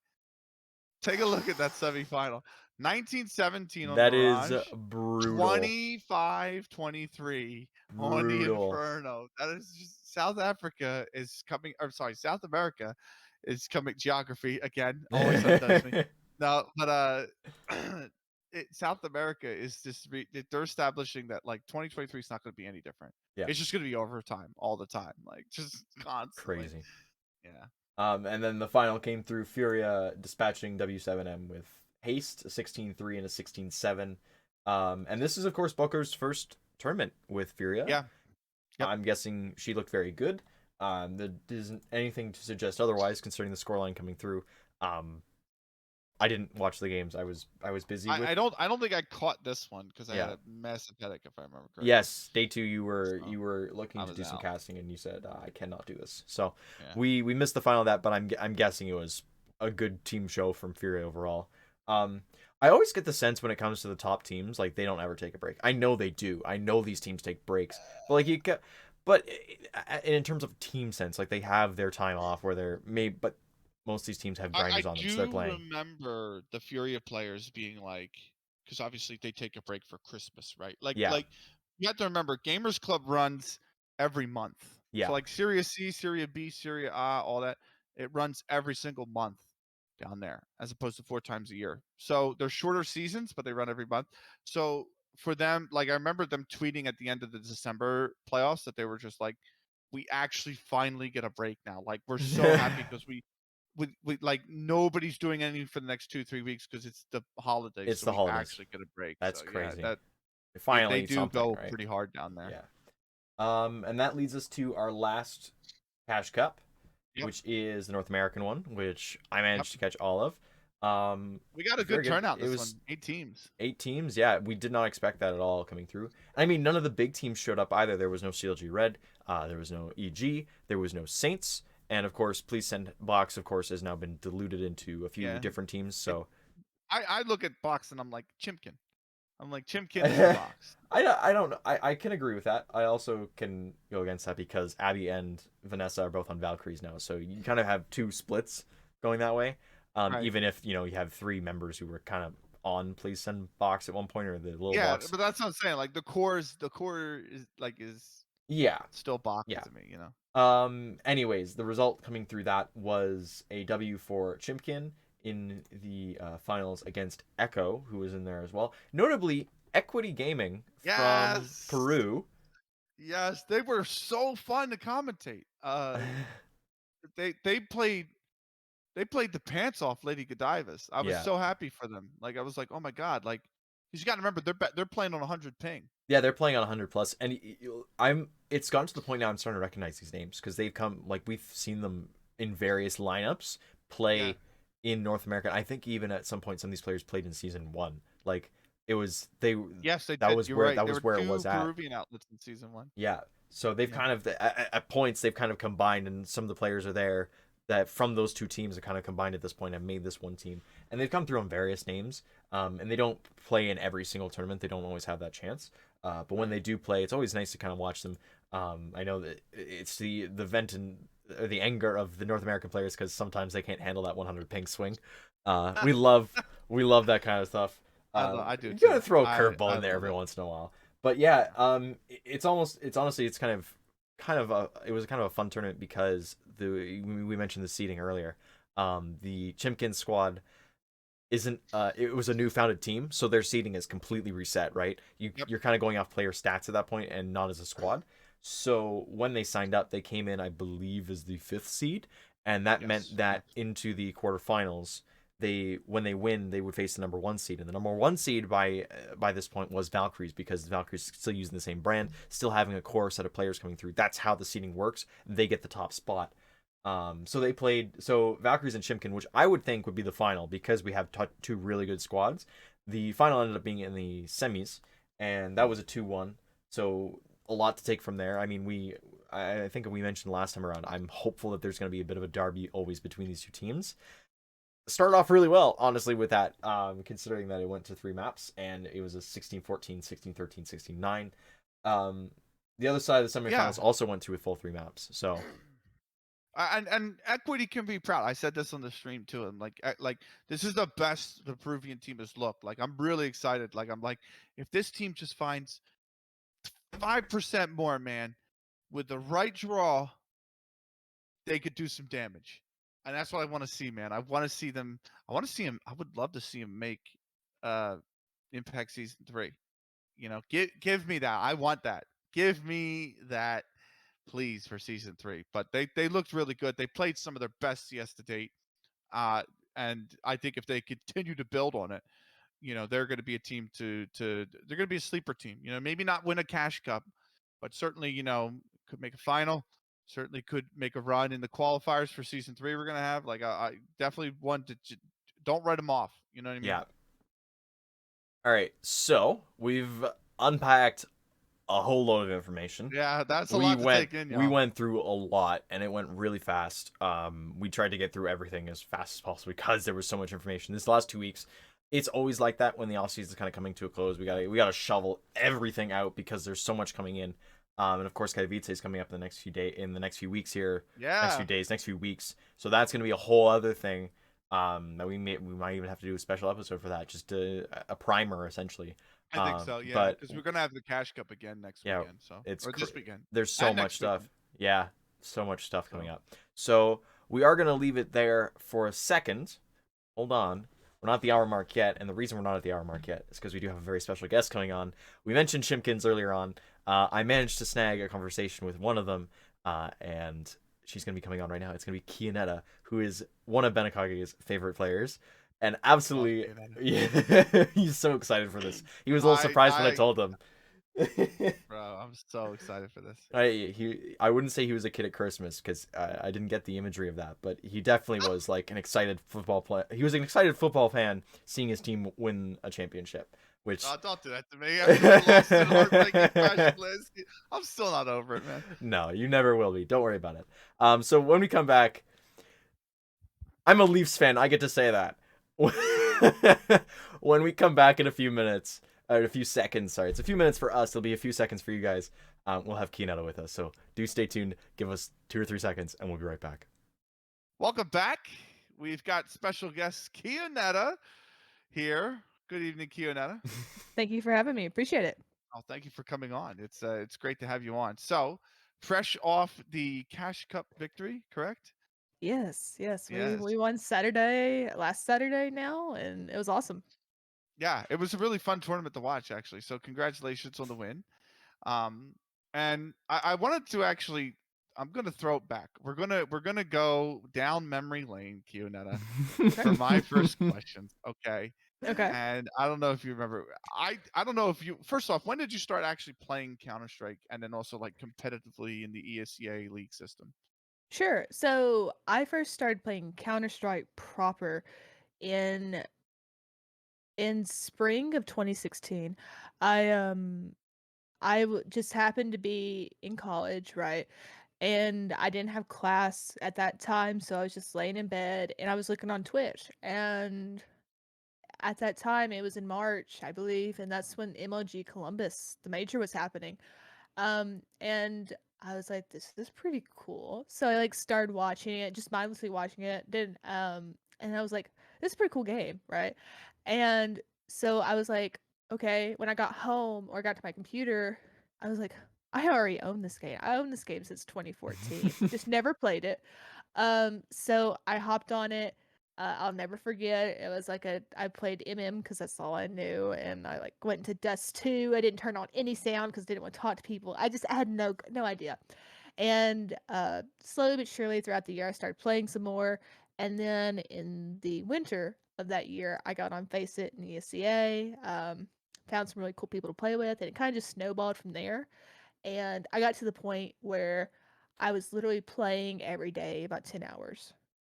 Take a look at that semifinal. 1917 on That is Mirage, brutal. 25-23 on the Brutal. Inferno. That is just, South Africa is coming. I'm sorry, South America is coming. Geography again always undoes me. No, but South America is just they're establishing that like 2023 is not going to be any different. Yeah, It's just going to be overtime all the time, like just constantly. crazy. Yeah. And then the final came through Furia dispatching W7M with haste, a 16-3 and a 16-7. And this is, of course, Booker's first tournament with Furia. Yeah. Yep. I'm guessing she looked very good. There isn't anything to suggest otherwise, considering the scoreline coming through. I didn't watch the games. I was busy with. I don't think I caught this one because I had Yeah. a massive headache, if I remember correctly. Yes, day 2 So, you were looking I to was do some out. casting, and you said I cannot do this. So Yeah. we missed the final of that, but I'm guessing it was a good team show from Fury overall. I always get the sense when it comes to the top teams, like they don't ever take a break. I know they do. I know these teams take breaks, but in terms of team sense, like they have their time off where but most of these teams have I grinders on them, so they're do playing. remember the Furia players being like, because obviously they take a break for Christmas, right? Yeah, Like you have to remember, Gamers Club runs every month. yeah, So like Serie C, Serie B, Serie A, all that, it runs every single month down there, as opposed to 4 times a year. So they're shorter seasons, but they run every month. So for them, like I remember them tweeting at the end of the December playoffs that they were just like, we actually finally get a break now. Like we're so happy because we like nobody's doing anything for the next 2-3 weeks because it's the holidays, it's so the we holidays. actually get a break. That's So yeah, crazy. that they Finally, do something, go right? pretty hard down there. Yeah. And that leads us to our last Cash Cup, Yep. which is the North American one, which I Yep. managed to catch all of. We got a Very good good. turnout It this was one. 8 teams. 8 teams. Yeah, we did not expect that at all coming through. I mean, none of the big teams showed up either. There was no CLG Red, there was no EG, there was no Saints, and of course, Please Send Box, of course, has now been diluted into a few Yeah. different teams. It, So I look at box and I'm like Chimkin. I'm like Chimkins for I box. I don't know. I can agree with that. I also can go against that because Abby and Vanessa are both on Valkyries now, so you kind of have two splits going that way. Right. Even if you have three members who were kind of on Please Send Box at one point or the little Yeah, box. but that's what I'm saying. Like the core is Yeah, still box yeah. to me. Anyways, the result coming through that was a W for Chimkin in the finals against Echo, who was in there as well. Notably, Equity Gaming from Yes. Peru. Yes, they were so fun to commentate. They played the pants off Lady Godiva's. I was Yeah, so happy for them. Like I was like, oh my god, like you got to remember they're playing on 100 ping. yeah, they're playing on 100 plus, and I'm. It's gotten to the point now I'm starting to recognize these names because they've come like we've seen them in various lineups Yeah. play in North America. I think even at some point some of these players played in season 1. Like it was they Yes, they that did. was You're where right. There were it two was at. Peruvian outlets in season 1. Yeah. So they've Yeah. kind of at points they've kind of combined, and some of the players are there that from those two teams are kind of combined at this point and made this one team, and they've come through on various names. And they don't play in every single tournament. They don't always have that chance. But when Right. they do play, it's always nice to kind of watch them. I know that it's the Venton the anger of the North American players because sometimes they can't handle that 100 ping swing. We love that kind of stuff. I do You gotta too. throw a I curveball in there love every it. once in a while. But yeah, it's honestly it's it was kind of a fun tournament because we mentioned the seeding earlier. The Chimkins squad isn't it was a new founded team, so their seeding is completely reset, right? Yep. You're kind of going off player stats at that point and not as a squad. So when they signed up, they came in, I believe, as the fifth seed, and that meant Yes. that Yes. into the quarterfinals, when they win, they would face the number one seed, and the number one seed by this point was Valkyries because the Valkyries still using the same brand, still having a core set of players coming through. That's how the seeding works. They get the top spot. So they played Valkyries and Chimkin, which I would think would be the final because we have two really good squads. The final ended up being in the semis, and that was a 2-1. So a lot to take from there. I mean, I think we mentioned last time around. I'm hopeful that there's going to be a bit of a derby always between these two teams. Started off really well, honestly, with that, considering that it went to 3 maps and it was a 16-14, 16-13, 16-9. The other side of the Yeah. semifinals also went to a full 3 maps. So And Equity can be proud. I said this on the stream too. I'm like this is the best the Peruvian team has looked. Like I'm really excited. Like I'm like if this team just finds 5% more, man, with the right draw, they could do some damage. And that's what I want to see, man. I want to see them. I want to see him. I would love to see him make uh Impact Season 3. You know, give me that. I want that. Give me that, please, for Season 3. But they looked really good. They played some of their best CS to date. Uh, and I think if they continue to build on it, you know, they're going to be a team they're going to be a sleeper team. You know, maybe not win a cash cup, but certainly, you know, could make a final. Certainly could make a run in the qualifiers for Season 3 we're going to have. Like I definitely want to don't write them off. You know what I mean? yeah. All right, so we've unpacked a whole load of information. Yeah, that's a We lot to went take in, we y'all. went through a lot, and it went really fast. We tried to get through everything as fast as possible because there was so much information. This last 2 weeks, it's always like that when the off season is kind of coming to a close. We gotta shovel everything out because there's so much coming in. And of course, Katowice is coming up in the next few weeks here, next few Yeah, days, next few weeks. So that's gonna be a whole other thing. That we might even have to do a special episode for that, just a primer essentially. I think so. Yeah, But because we're gonna have the Cash Cup again next yeah, weekend. So it's or this weekend there's so and much next stuff. weekend. Yeah, so much stuff coming So up. So we are gonna leave it there for a second. Hold on. We're not at the hour mark yet, and the reason we're not at the hour mark yet is because we do have a very special guest coming on. We mentioned Chimkins earlier on. I managed to snag a conversation with one of them, and she's going to be coming on right now. It's going to be Kionetta, who is one of Benikage's favorite players, and love absolutely, Kionetta. yeah, he's so excited for this. He was a little surprised when I I told him. bro, I'm so excited for this. I wouldn't say he was a kid at Christmas because I didn't get the imagery of that, but he definitely was like an excited football play. He was an excited football fan seeing his team win a championship, which Oh, don't do that to me. After we lost in heartbreaking fashion, Liz, I'm still not over it, man. no, you never will be. Don't worry about it. So when we come back, I'm a Leafs fan. I get to say that. When we come back in a few minutes, or a few seconds, sorry, it's a few minutes for us. It'll be a few seconds for you guys. We'll have Kionetta with us, so do stay tuned. Give us 2 or 3 seconds, and we'll be right back. Welcome back. We've got special guest Kionetta here. Good evening, Kionetta. Thank you for having me. Appreciate it. Oh, thank you for coming on. It's great to have you on. So, fresh off the Cash Cup victory, correct? Yes, yes. We Yes. we won last Saturday now, and it was awesome. Yeah, it was a really fun tournament to watch, actually. So, congratulations on the win. Um, and I wanted to actually, I'm gonna throw it back. We're gonna go down memory lane, Kionetta, for my first questions. Okay. Okay. And I don't know if you remember. I don't know if you. First off, when did you start actually playing Counter Strike, and then also like competitively in the ESEA league system? Sure. So I first started playing Counter-Strike proper in spring of 2016. I just happened to be in college, right? And I didn't have class at that time, so I was just laying in bed and I was looking on Twitch. And at that time, it was in March, I believe, and that's when MLG Columbus, the major, was happening. And I was like, this is pretty cool. So I like started watching it, just mindlessly watching it. And I was like, this is a pretty cool game, right? And so I was like, okay, when I got home or got to my computer, I was like, I already own this game. I own this game since 2014. Just never played it. So I hopped on it. I'll never forget. It was like I played MM because that's all I knew, and I like went into Dust 2. I didn't turn on any sound because I didn't want to talk to people. I had no idea. And slowly but surely throughout the year, I started playing some more. And then in the winter of that year, I got on Face It and ESCA. Found some really cool people to play with, and it kind of just snowballed from there. And I got to the point where I was literally playing every day about 10 hours.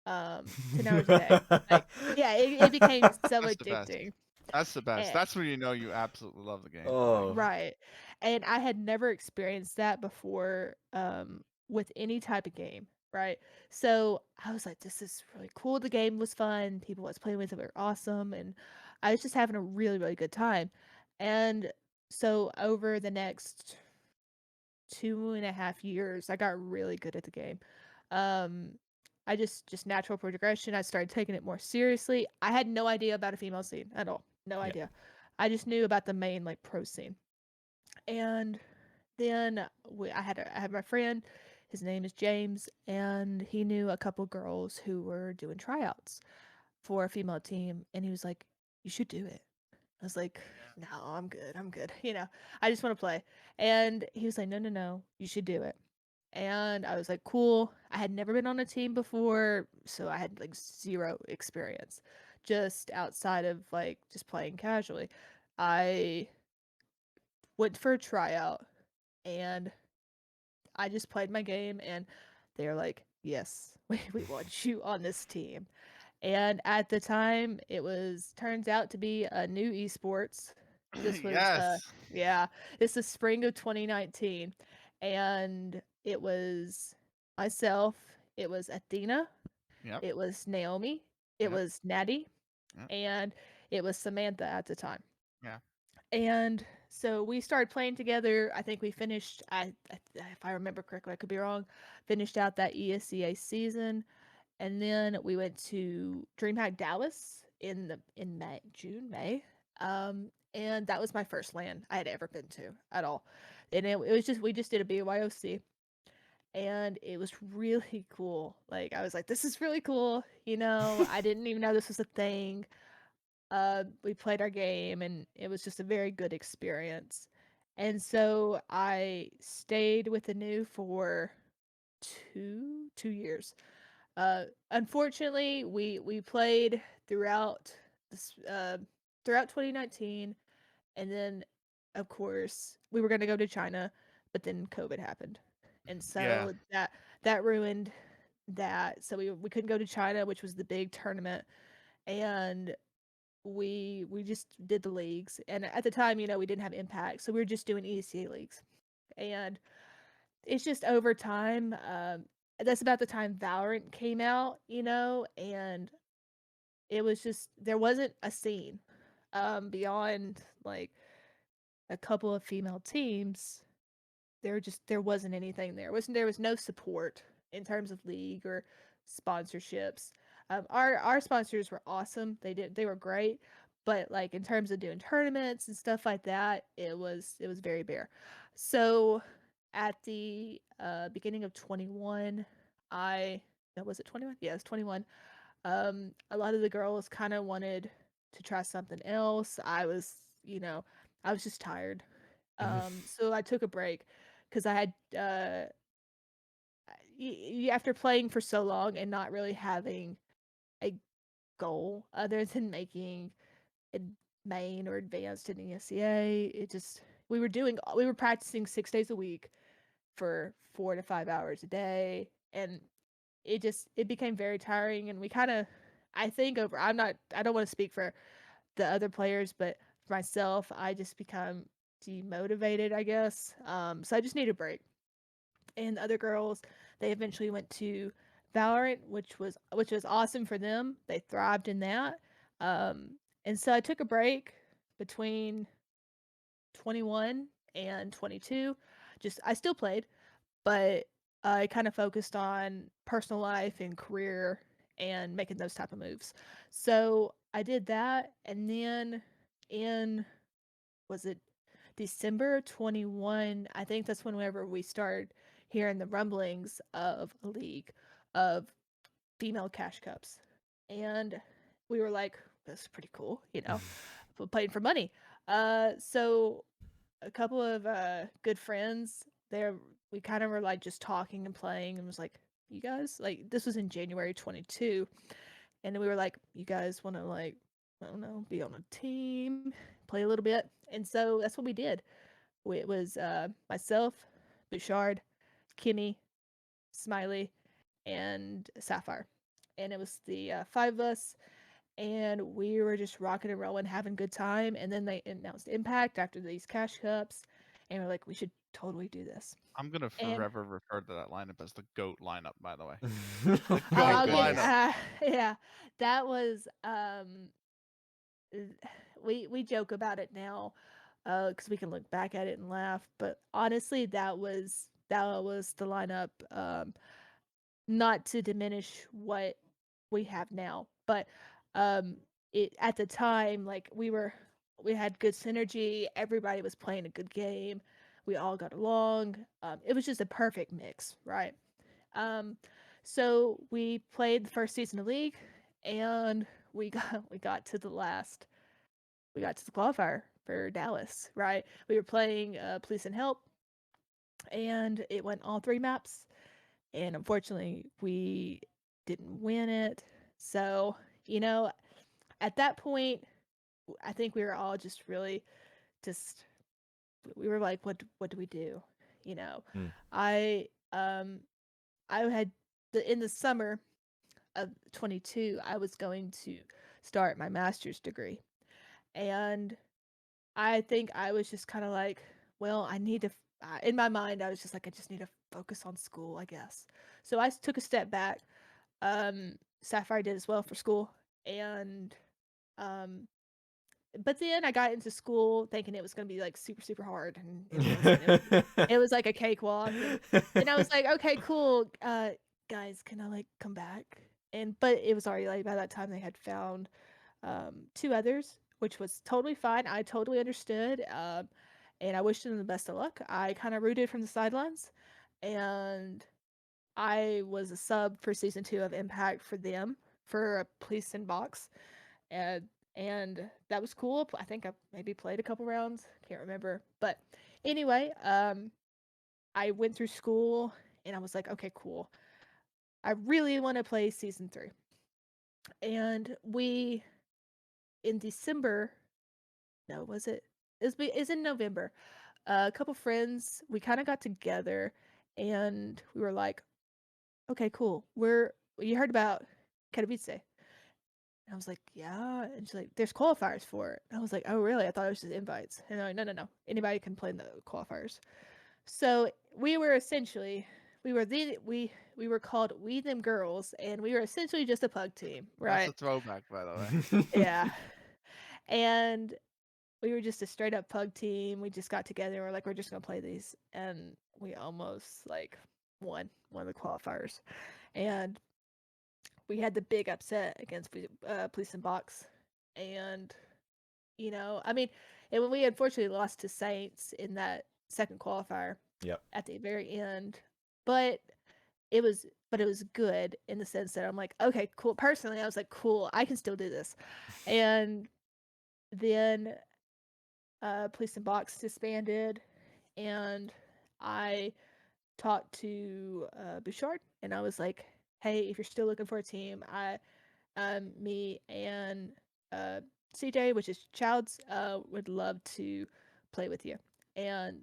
10 hours a day. Like, yeah, it became so That's the best. addicting. That's the best. And, That's when you know you absolutely love the game. Like, Oh. right. And I had never experienced that before with any type of game, right? So I was like, this is really cool. The game was fun. People I was playing with were awesome. And I was just having a really, really good time. And so over the next 2.5 years, I got really good at the game. Um, I just natural progression. I started taking it more seriously. I had no idea about a female scene at all. No Yeah. idea. I just knew about the main like pro scene. And then I had my friend. His name is James, and he knew a couple girls who were doing tryouts for a female team, and he was like, "You should do it." I was like, "No, I'm good. I'm good. I just want to play." And he was like, "No, no, no. You should do it." And I was like, "Cool." I had never been on a team before, so I had like zero experience just outside of like just playing casually. I went for a tryout and I just played my game and they're like, "Yes, we want you on this team." And at the time, it was turns out to be a new esports. This was yes. yeah, it's the spring of 2019, and it was myself, it was Athena, Yep. it was Naomi, it Yep. was Natty, Yep. and it was Samantha at the time. Yeah. And so we started playing together. I think we finished, if I remember correctly, I could be wrong, finished out that ESCA season, and then we went to DreamHack Dallas in May, June, May. And that was my first LAN I had ever been to at all. And it was just we just did a BYOC, and it was really cool. Like I was like, this is really cool. I didn't even know this was a thing. We played our game, and it was just a very good experience. And so I stayed with the new for two years. Unfortunately, we played this throughout 2019, and then of course we were going to go to China, but then COVID happened, and Yeah. so that ruined that. So we couldn't go to China, which was the big tournament, and we just did the leagues. And at the time, we didn't have Impact, so we were just doing ECA leagues, and it's just over time. That's about the time Valorant came out, and it was just there wasn't a scene beyond like a couple of female teams. There wasn't anything there was no support in terms of league or sponsorships. Our sponsors were awesome. They were great, but like in terms of doing tournaments and stuff like that, it was very bare. So at the beginning of 21, I no, was it 21? Yeah, it was 21. A lot of the girls kind of wanted to try something else. I was just tired. So I took a break because I had after playing for so long and not really having a goal other than making it main or advanced in ESCA. It just we were practicing 6 days a week for 4 to 5 hours a day, and it became very tiring. And we kind of, I think over I don't want to speak for the other players, but for myself, I just become demotivated, I guess. So I just need a break. And the other girls, they eventually went to Valorant, which was awesome for them. They thrived in that. And so I took a break between 21 and 22. Just I still played, but I kind of focused on personal life and career and making those type of moves. So I did that, and then in was it December 21? I think that's whenever we started hearing the rumblings of a league of female cash cups, and we were like, "That's pretty cool," playing for money. So a couple of good friends there, we kind of were like just talking and playing, and was like, "You guys like this was in January 22," and then we were like, "You guys want to like I don't know, be on a team, play a little bit," and so that's what we did. It was myself, Bouchard, Kimmy, Smiley, and Sapphire. And it was the five of us, and we were just rocking and rolling, having a good time. And then they announced Impact after these cash cups, and we're like, we should totally do this. I'm gonna And forever refer to that lineup as the GOAT lineup, by the way. Oh Goat my I'll give goodness. yeah, that was we joke about it now because we can look back at it and laugh, but honestly that was the lineup. Not to diminish what we have now, but um it at the time, like we had good synergy, everybody was playing a good game, we all got along. It was just a perfect mix, right? um so we played the first season of league, and we got to the qualifier for Dallas, right? We were playing police and help, and it went all three maps, and unfortunately we didn't win it. So at that point I think we were all just really just we were like, what do we do? you know Mm. I had in the summer of 22 I was going to start my master's degree, and I think I was just kind of like, well, I need to in my mind I was just like, I just need to focus on school, I guess. So I took a step back. Sapphire did as well for school, and um, but then I got into school thinking it was gonna be like super super hard, and it wasn't. It was like a cakewalk, and then I was like, okay, cool, guys, can I like come back? And but it was already like by that time they had found two others, which was totally fine. I totally understood, and I wished them the best of luck. I kind of rooted from the sidelines, and I was a sub for season 2 of Impact for them for a police in box, and that was cool. I think I maybe played a couple rounds, can't remember. But anyway, I went through school and I was like, okay, cool. I really want to play season 3. And we in December, no, was it? It's in November. A couple friends, we kind of got together and we were like, okay, cool. You heard about Katowice? And I was like, yeah. And she's like, there's qualifiers for it. And I was like, oh, really? I thought it was just invites. And they're like, no. Anybody can play in the qualifiers. So we were essentially, we were called We Them Girls, and we were essentially just a pug team, That's a right? throwback, by the way. Yeah. And we were just a straight up pug team. We just got together and we're like, we're just gonna play these. And we almost like won one of the qualifiers. And we had the big upset against Police and Box, and I mean, and when we unfortunately lost to Saints in that second qualifier Yep. at the very end, but it was good in the sense that I'm like, okay, cool. Personally, I was like, cool, I can still do this, and then Police and Box disbanded, and I talked to Bouchard, and I was like, hey, if you're still looking for a team, me and CJ, which is Child's, would love to play with you. And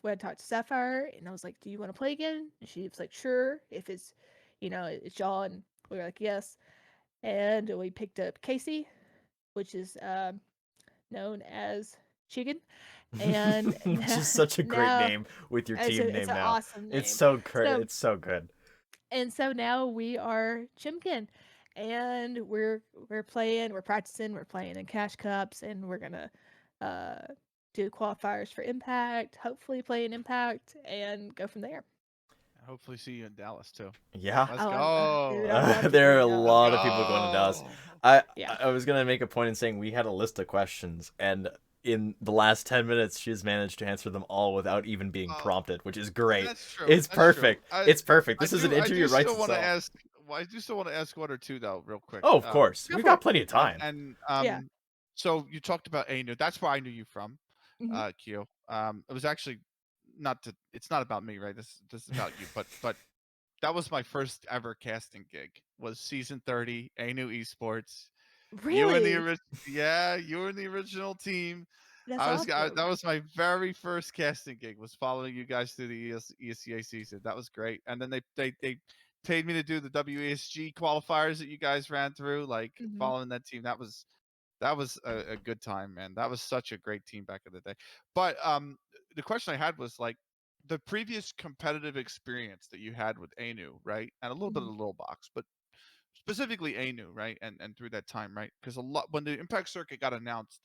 we had talked to Sapphire, and I was like, do you want to play again? And she was like, sure, if it's y'all. And we were like, yes. And we picked up Casey, which is known as Chicken. And Which is such a great now name with your it's team a, it's name an now. awesome It's name. so great. So It's so good. and so now we are Chimkin, and we're playing, we're practicing, we're playing in cash cups, and we're gonna uh do qualifiers for Impact, hopefully play in Impact and go from there. Hopefully, see you in Dallas too. Yeah. Let's Dude, go. I'd love to There go are to a Dallas. lot Let's of people going to Dallas. go. Yeah. I was gonna make a point in saying we had a list of questions, and in the last 10 minutes, she's managed to answer them all without even being Oh, prompted, which is great. that's true. It's That's true. perfect. It's perfect. I This is an do. I interview do writes still want to itself. ask. Well, I do still want to ask one or two though, real quick. Oh, of course. Go We've for got it. plenty of time. And Yeah. so you talked about Anu. That's where I knew you from, Mhm. Kyo. It was actually not to. It's not about me, right? This is about you. But that was my first ever casting gig. Was season 30, Anu Esports. You and the Really? you were in the original team. That's That awesome. was my very first casting gig. Was following you guys through the ESCA season. That was great. And then they paid me to do the WESG qualifiers that you guys ran through. Like Mhm. following that team, that was a good time, man. That was such a great team back in the day. But the question I had was like the previous competitive experience that you had with Anu, right? And a little bit of Mhm. the little box, but specifically Anu, right? And through that time, right? Because a lot when the Impact Circuit got announced,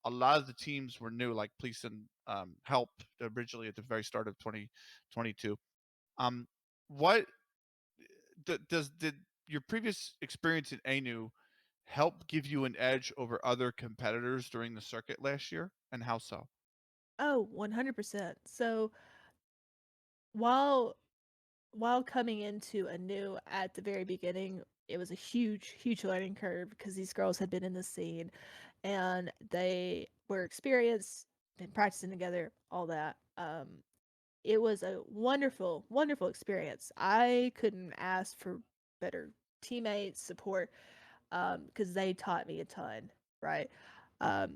a lot of the teams were new, like Pleason Help originally at the very start of 2022. What did your previous experience in Anu help give you an edge over other competitors during the circuit last year, and how so? Oh, 100%. So while while coming into a new at the very beginning, it was a huge learning curve because these girls had been in the scene and they were experienced, been practicing together, all that. It was a wonderful experience. I couldn't ask for better teammates, support, because they taught me a ton, right? I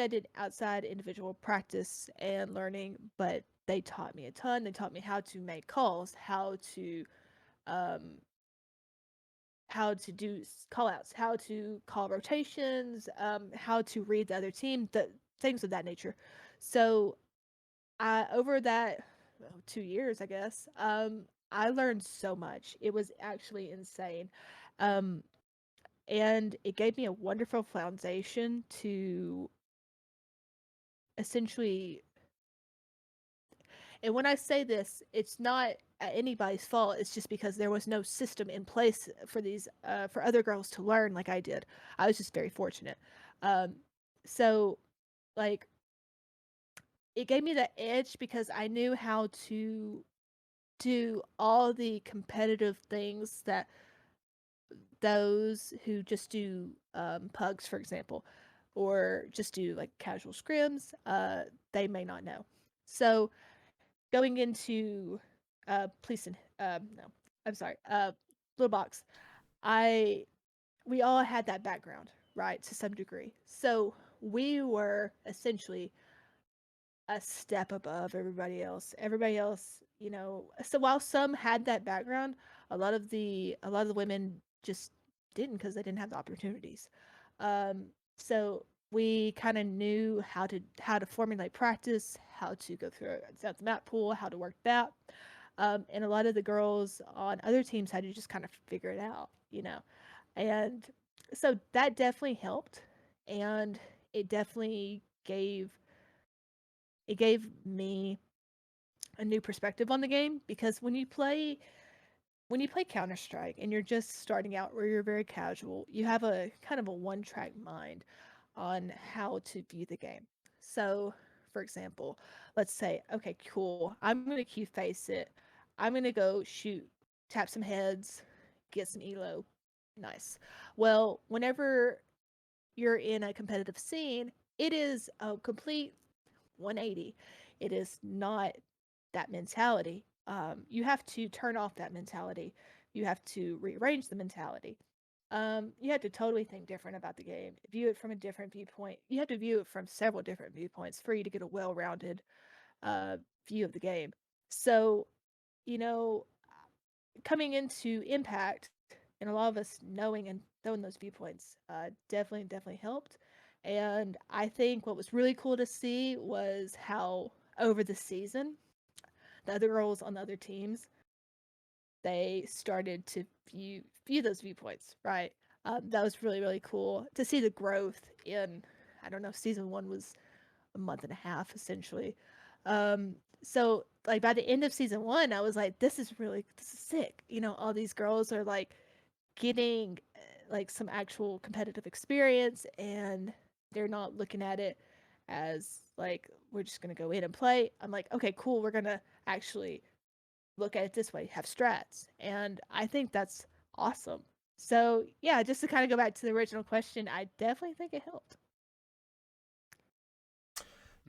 did outside individual practice and learning, but they taught me a ton. They taught me how to make calls, um, how to do call outs, how to call rotations, how to read the other team, the things of that nature. So I over that 2 years, I guess, I learned so much. It was actually insane. Um, and it gave me a wonderful foundation to essentially, and when I say this, it's not anybody's fault. It's just because there was no system in place for these for other girls to learn like I did. I was just very fortunate. um so like it gave me that edge because I knew how to do all the competitive things that those who just do pugs, for example, or just do like casual scrims, they may not know. So going into police and no, I'm sorry, little box, I we all had that background, right, to some degree. So we were essentially a step above everybody else. Everybody else, so while some had that background, a lot of the women just didn't because they didn't have the opportunities. Um, so we kind of knew how to formulate practice, how to go through the map pool, how to work that. And a lot of the girls on other teams had to just kind of figure it out. And so that definitely helped, and it definitely gave me a new perspective on the game because when you play Counter-Strike and you're just starting out where you're very casual, you have a kind of a one-track mind on how to view the game. So, for example, let's say, okay, cool, I'm going to Q face it. I'm going to go shoot, tap some heads, get some elo. Nice. Well, whenever you're in a competitive scene, it is a complete 180. It is not that mentality. You have to turn off that mentality. You have to rearrange the mentality. You have to totally think different about the game, view it from a different viewpoint. You have to view it from several different viewpoints for you to get a well-rounded uh, view of the game. So, you know, coming into Impact, and a lot of us knowing and knowing those viewpoints, definitely helped. And I think what was really cool to see was how over the season, the other girls on the other teams, they started to view those viewpoints, right? That was really cool to see the growth in. I don't know. Season one was a month and a half essentially. Um, so like by the end of season 1, I was like, this is sick. All these girls are like getting like some actual competitive experience, and they're not looking at it as like we're just gonna go in and play. I'm like, okay, cool. We're gonna actually look at it this way, have strats, and I think that's awesome. So yeah, just to kind of go back to the original question, I definitely think it helped.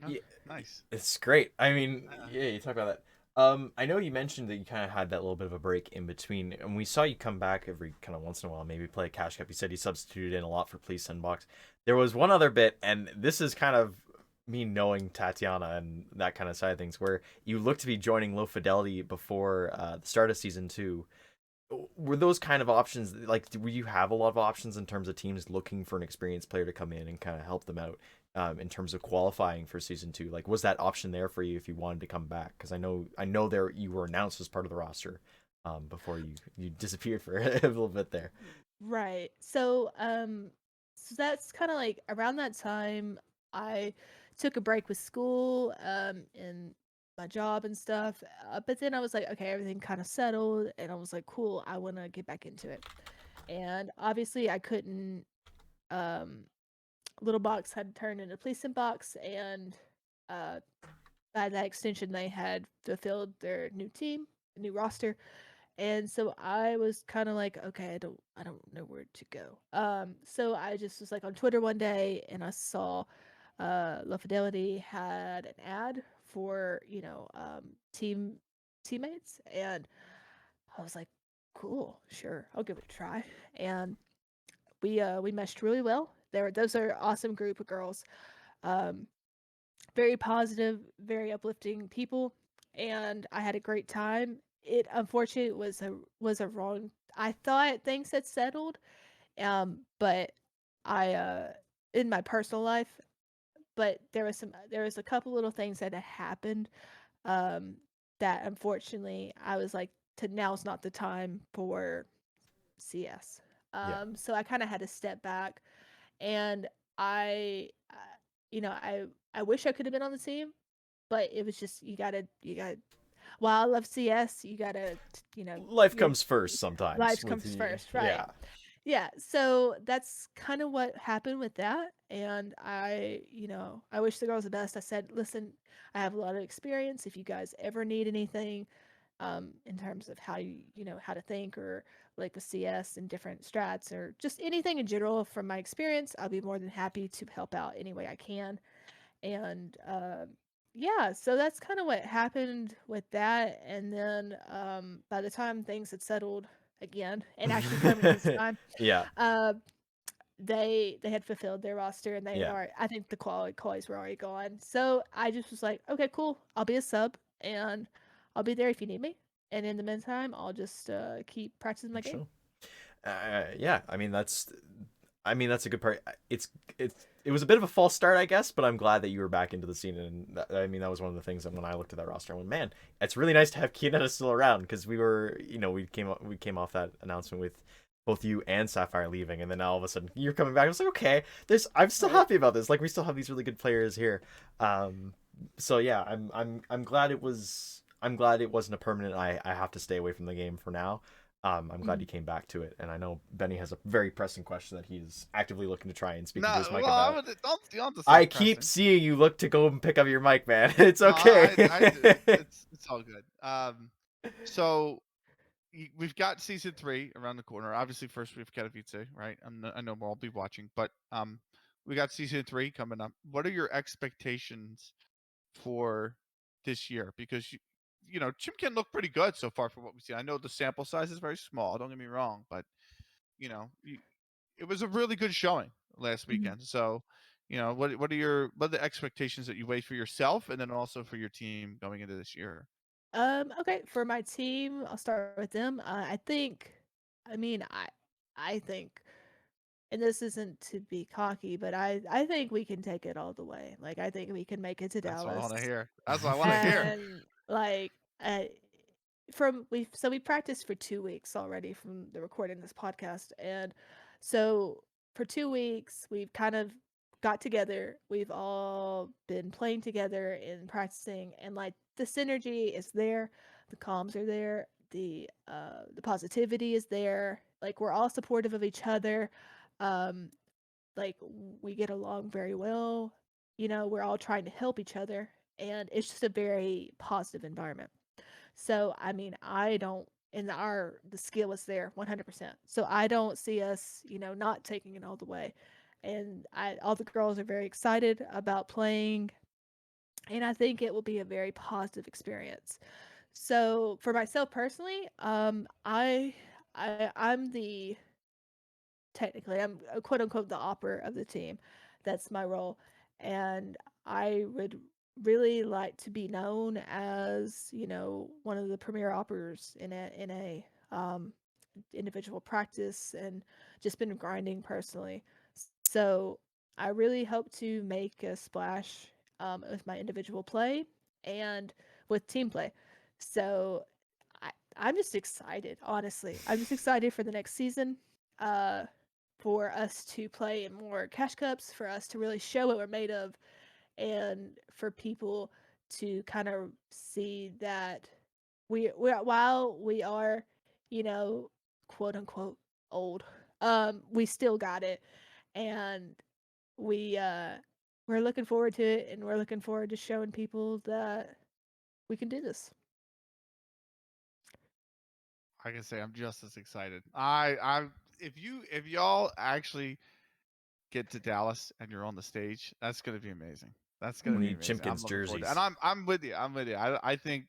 Yeah, Nice. it's great. I mean, yeah, you talk about that. I know you mentioned that you kind of had that little bit of a break in between, and we saw you come back every kind of once in a while, maybe play a Cash Cup. You said you substituted in a lot for Police Sandbox. There was one other bit, and this is kind of me knowing Tatiana and that kind of side of things, where you look to be joining Low Fidelity before the start of season 2. Were those kind of options like? Do you have a lot of options in terms of teams looking for an experienced player to come in and kind of help them out? In terms of qualifying for season 2, like was that option there for you if you wanted to come back? Because I know there you were announced as part of the roster before you disappeared for a little bit there. Right. So that's kind of like around that time I took a break with school and my job and stuff. But then I was like, okay, everything kind of settled, and I was like, cool, I want to get back into it. And obviously, I couldn't. Um, Little Box had turned into Policing Box, and uh, by that extension, they had fulfilled their new team, new roster, and so I was kind of like, okay, I don't know where to go. So I just was like on Twitter one day, and I saw La Fidelity had an ad for teammates, and I was like, cool, sure, I'll give it a try. And we meshed really well. Those are awesome group of girls. Um, Very positive, very uplifting people, and I had a great time. It unfortunately was a wrong. I thought things had settled, but I in my personal life, but there was a couple little things that had happened, um, that unfortunately I was like, to now's not the time for CS. Yeah, So I kind of had to step back, and I, I wish I could have been on the team, but it was just you gotta. While I love CS, you gotta, life your comes first sometimes life with comes the first, right? yeah. Yeah. So that's kind of what happened with that, and I wish the girls the best. I said, listen, I have a lot of experience. If you guys ever need anything, in terms of how to think, or like with CS and different strats, or just anything in general from my experience, I'll be more than happy to help out any way I can. And yeah, so that's kind of what happened with that. And then by the time things had settled again, and actually permanent this time, Yeah, uh, they had fulfilled their roster, and they had yeah. already, I think the qualities were already gone. So I just was like, okay, cool, I'll be a sub, and I'll be there if you need me. And in the meantime, I'll just keep practicing my game. Sure. Yeah, I mean that's a good part. It was a bit of a false start, I guess, but I'm glad that you were back into the scene. And that was one of the things that when I looked at that roster, I went, man, it's really nice to have Kionetta still around, because we came off that announcement with both you and Sapphire leaving, and then all of a sudden you're coming back. I was like, okay, I'm still Right. happy about this. Like we still have these really good players here. So yeah, I'm glad it was. I'm glad it wasn't a permanent. I have to stay away from the game for now. I'm glad Mhm. you came back to it, and I know Benny has a very pressing question that he's actively looking to try and speak into No, his mic well, about. don't have to I sound keep pressing. seeing you look to go and pick up your mic, man. It's No, okay. I do. It's all good. So we've got season 3 around the corner. Obviously, first we have Katowice, right? I know we'll all be watching, but we got season 3 coming up. What are your expectations for this year? Because Chimkin looked pretty good so far from what we see. I know the sample size is very small. Don't get me wrong, but you know, you, it was a really good showing last Mhm. weekend. So, what are the expectations that you weigh for yourself and then also for your team going into this year? Okay, for my team, I'll start with them. I mean, I think, and this isn't to be cocky, but I think we can take it all the way. Like, I think we can make it to That's what I want to Dallas. hear. That's what I want to hear. And like, we practiced for 2 weeks already from the recording this podcast, and so for 2 weeks we've kind of got together. We've all been playing together and practicing, and like the synergy is there, the comms are there, the positivity is there. Like we're all supportive of each other. Um, like we get along very well. You know, we're all trying to help each other, and it's just a very positive environment. So I mean, I don't and the skill is there 100%. So I don't see us, you know, not taking it all the way. And all the girls are very excited about playing, and I think it will be a very positive experience. So for myself personally, I'm the technically I'm quote unquote the opera of the team. That's my role, and I would really like to be known as, you know, one of the premier operas in a individual practice, and just been grinding personally. So I really hope to make a splash with my individual play and with team play. So I'm just excited, honestly. I'm just excited for the next season, uh, for us to play in more cash cups, for us to really show what we're made of, and for people to kind of see that while we are, you know, quote unquote old, we still got it, and we we're looking forward to it, and we're looking forward to showing people that we can do this. I can say I'm just as excited. I'm if y'all actually get to Dallas and you're on the stage, that's gonna be amazing. That's gonna We be need amazing. I'm Chimkins looking forward to it. jerseys. And I'm with you. I'm with you. I think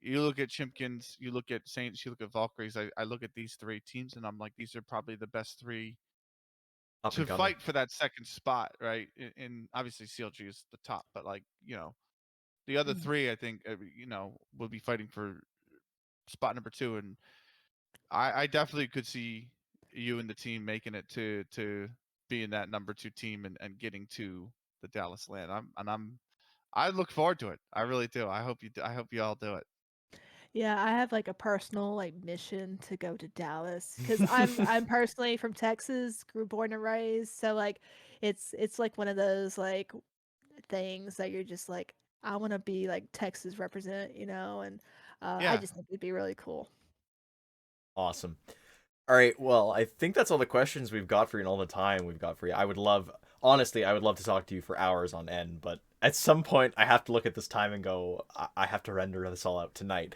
you look at Chimkins, you look at Saints, you look at Valkyries. I look at these three teams and I'm like, these are probably the best three Up and to coming. fight for that second spot, right? And obviously CLG is the top, but like, you know, the other Mm. three, I think, you know, will be fighting for spot number two. And I definitely could see you and the team making it to being that number two team and getting to the Dallas land. I look forward to it. I really do. I hope you all do it. Yeah, I have like a personal like mission to go to Dallas because I'm personally from Texas, grew born and raised. So like, it's like one of those like things that you're just like, I want to be like Texas represent, you know, and I Yeah. just think it'd be really cool. Awesome. All right, well, I think that's all the questions we've got for you and all the time we've got for you. Honestly, I would love to talk to you for hours on end, but at some point I have to look at this time and go, I have to render this all out tonight.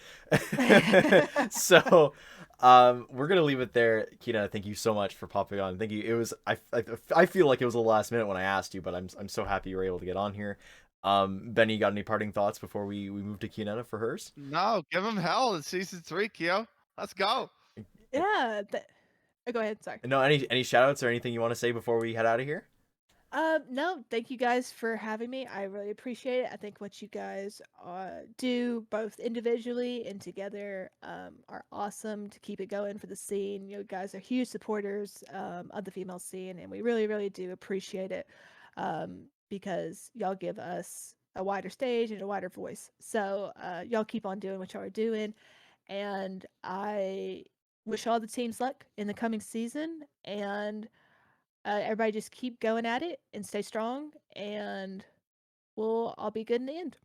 So, we're gonna leave it there. Kina, thank you so much for popping on. Thank you. It was I feel like it was the last minute when I asked you, but I'm so happy you were able to get on here. Benny, got any parting thoughts before we move to Kionetta for hers? No, give them hell in season 3, Kyo. Let's go. Yeah. Go ahead. Sorry. No, any shout outs or anything you want to say before we head out of here? No, thank you guys for having me. I really appreciate it. I think what you guys do, both individually and together, are awesome to keep it going for the scene. You guys are huge supporters of the female scene, and we really, really do appreciate it because y'all give us a wider stage and a wider voice. So y'all keep on doing what y'all are doing, and I wish all the teams luck in the coming season, and everybody just keep going at it and stay strong, and we'll all be good in the end.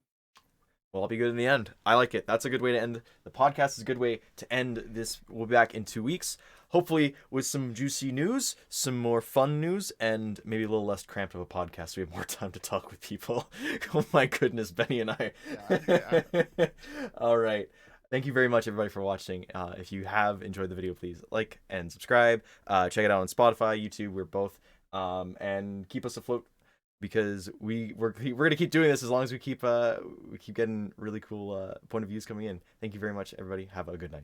Well, I'll be good in the end. I like it. That's a good way to end the podcast. Is a good way to end this. We'll be back in 2 weeks, hopefully with some juicy news, some more fun news, and maybe a little less cramped of a podcast. So we have more time to talk with people. Oh my goodness, Benny and I. Yeah. All right. Thank you very much, everybody, for watching. If you have enjoyed the video, please like and subscribe. Check it out on Spotify, YouTube. We're both. And keep us afloat because we're gonna keep doing this as long as we keep getting really cool point of views coming in. Thank you very much, everybody. Have a good night.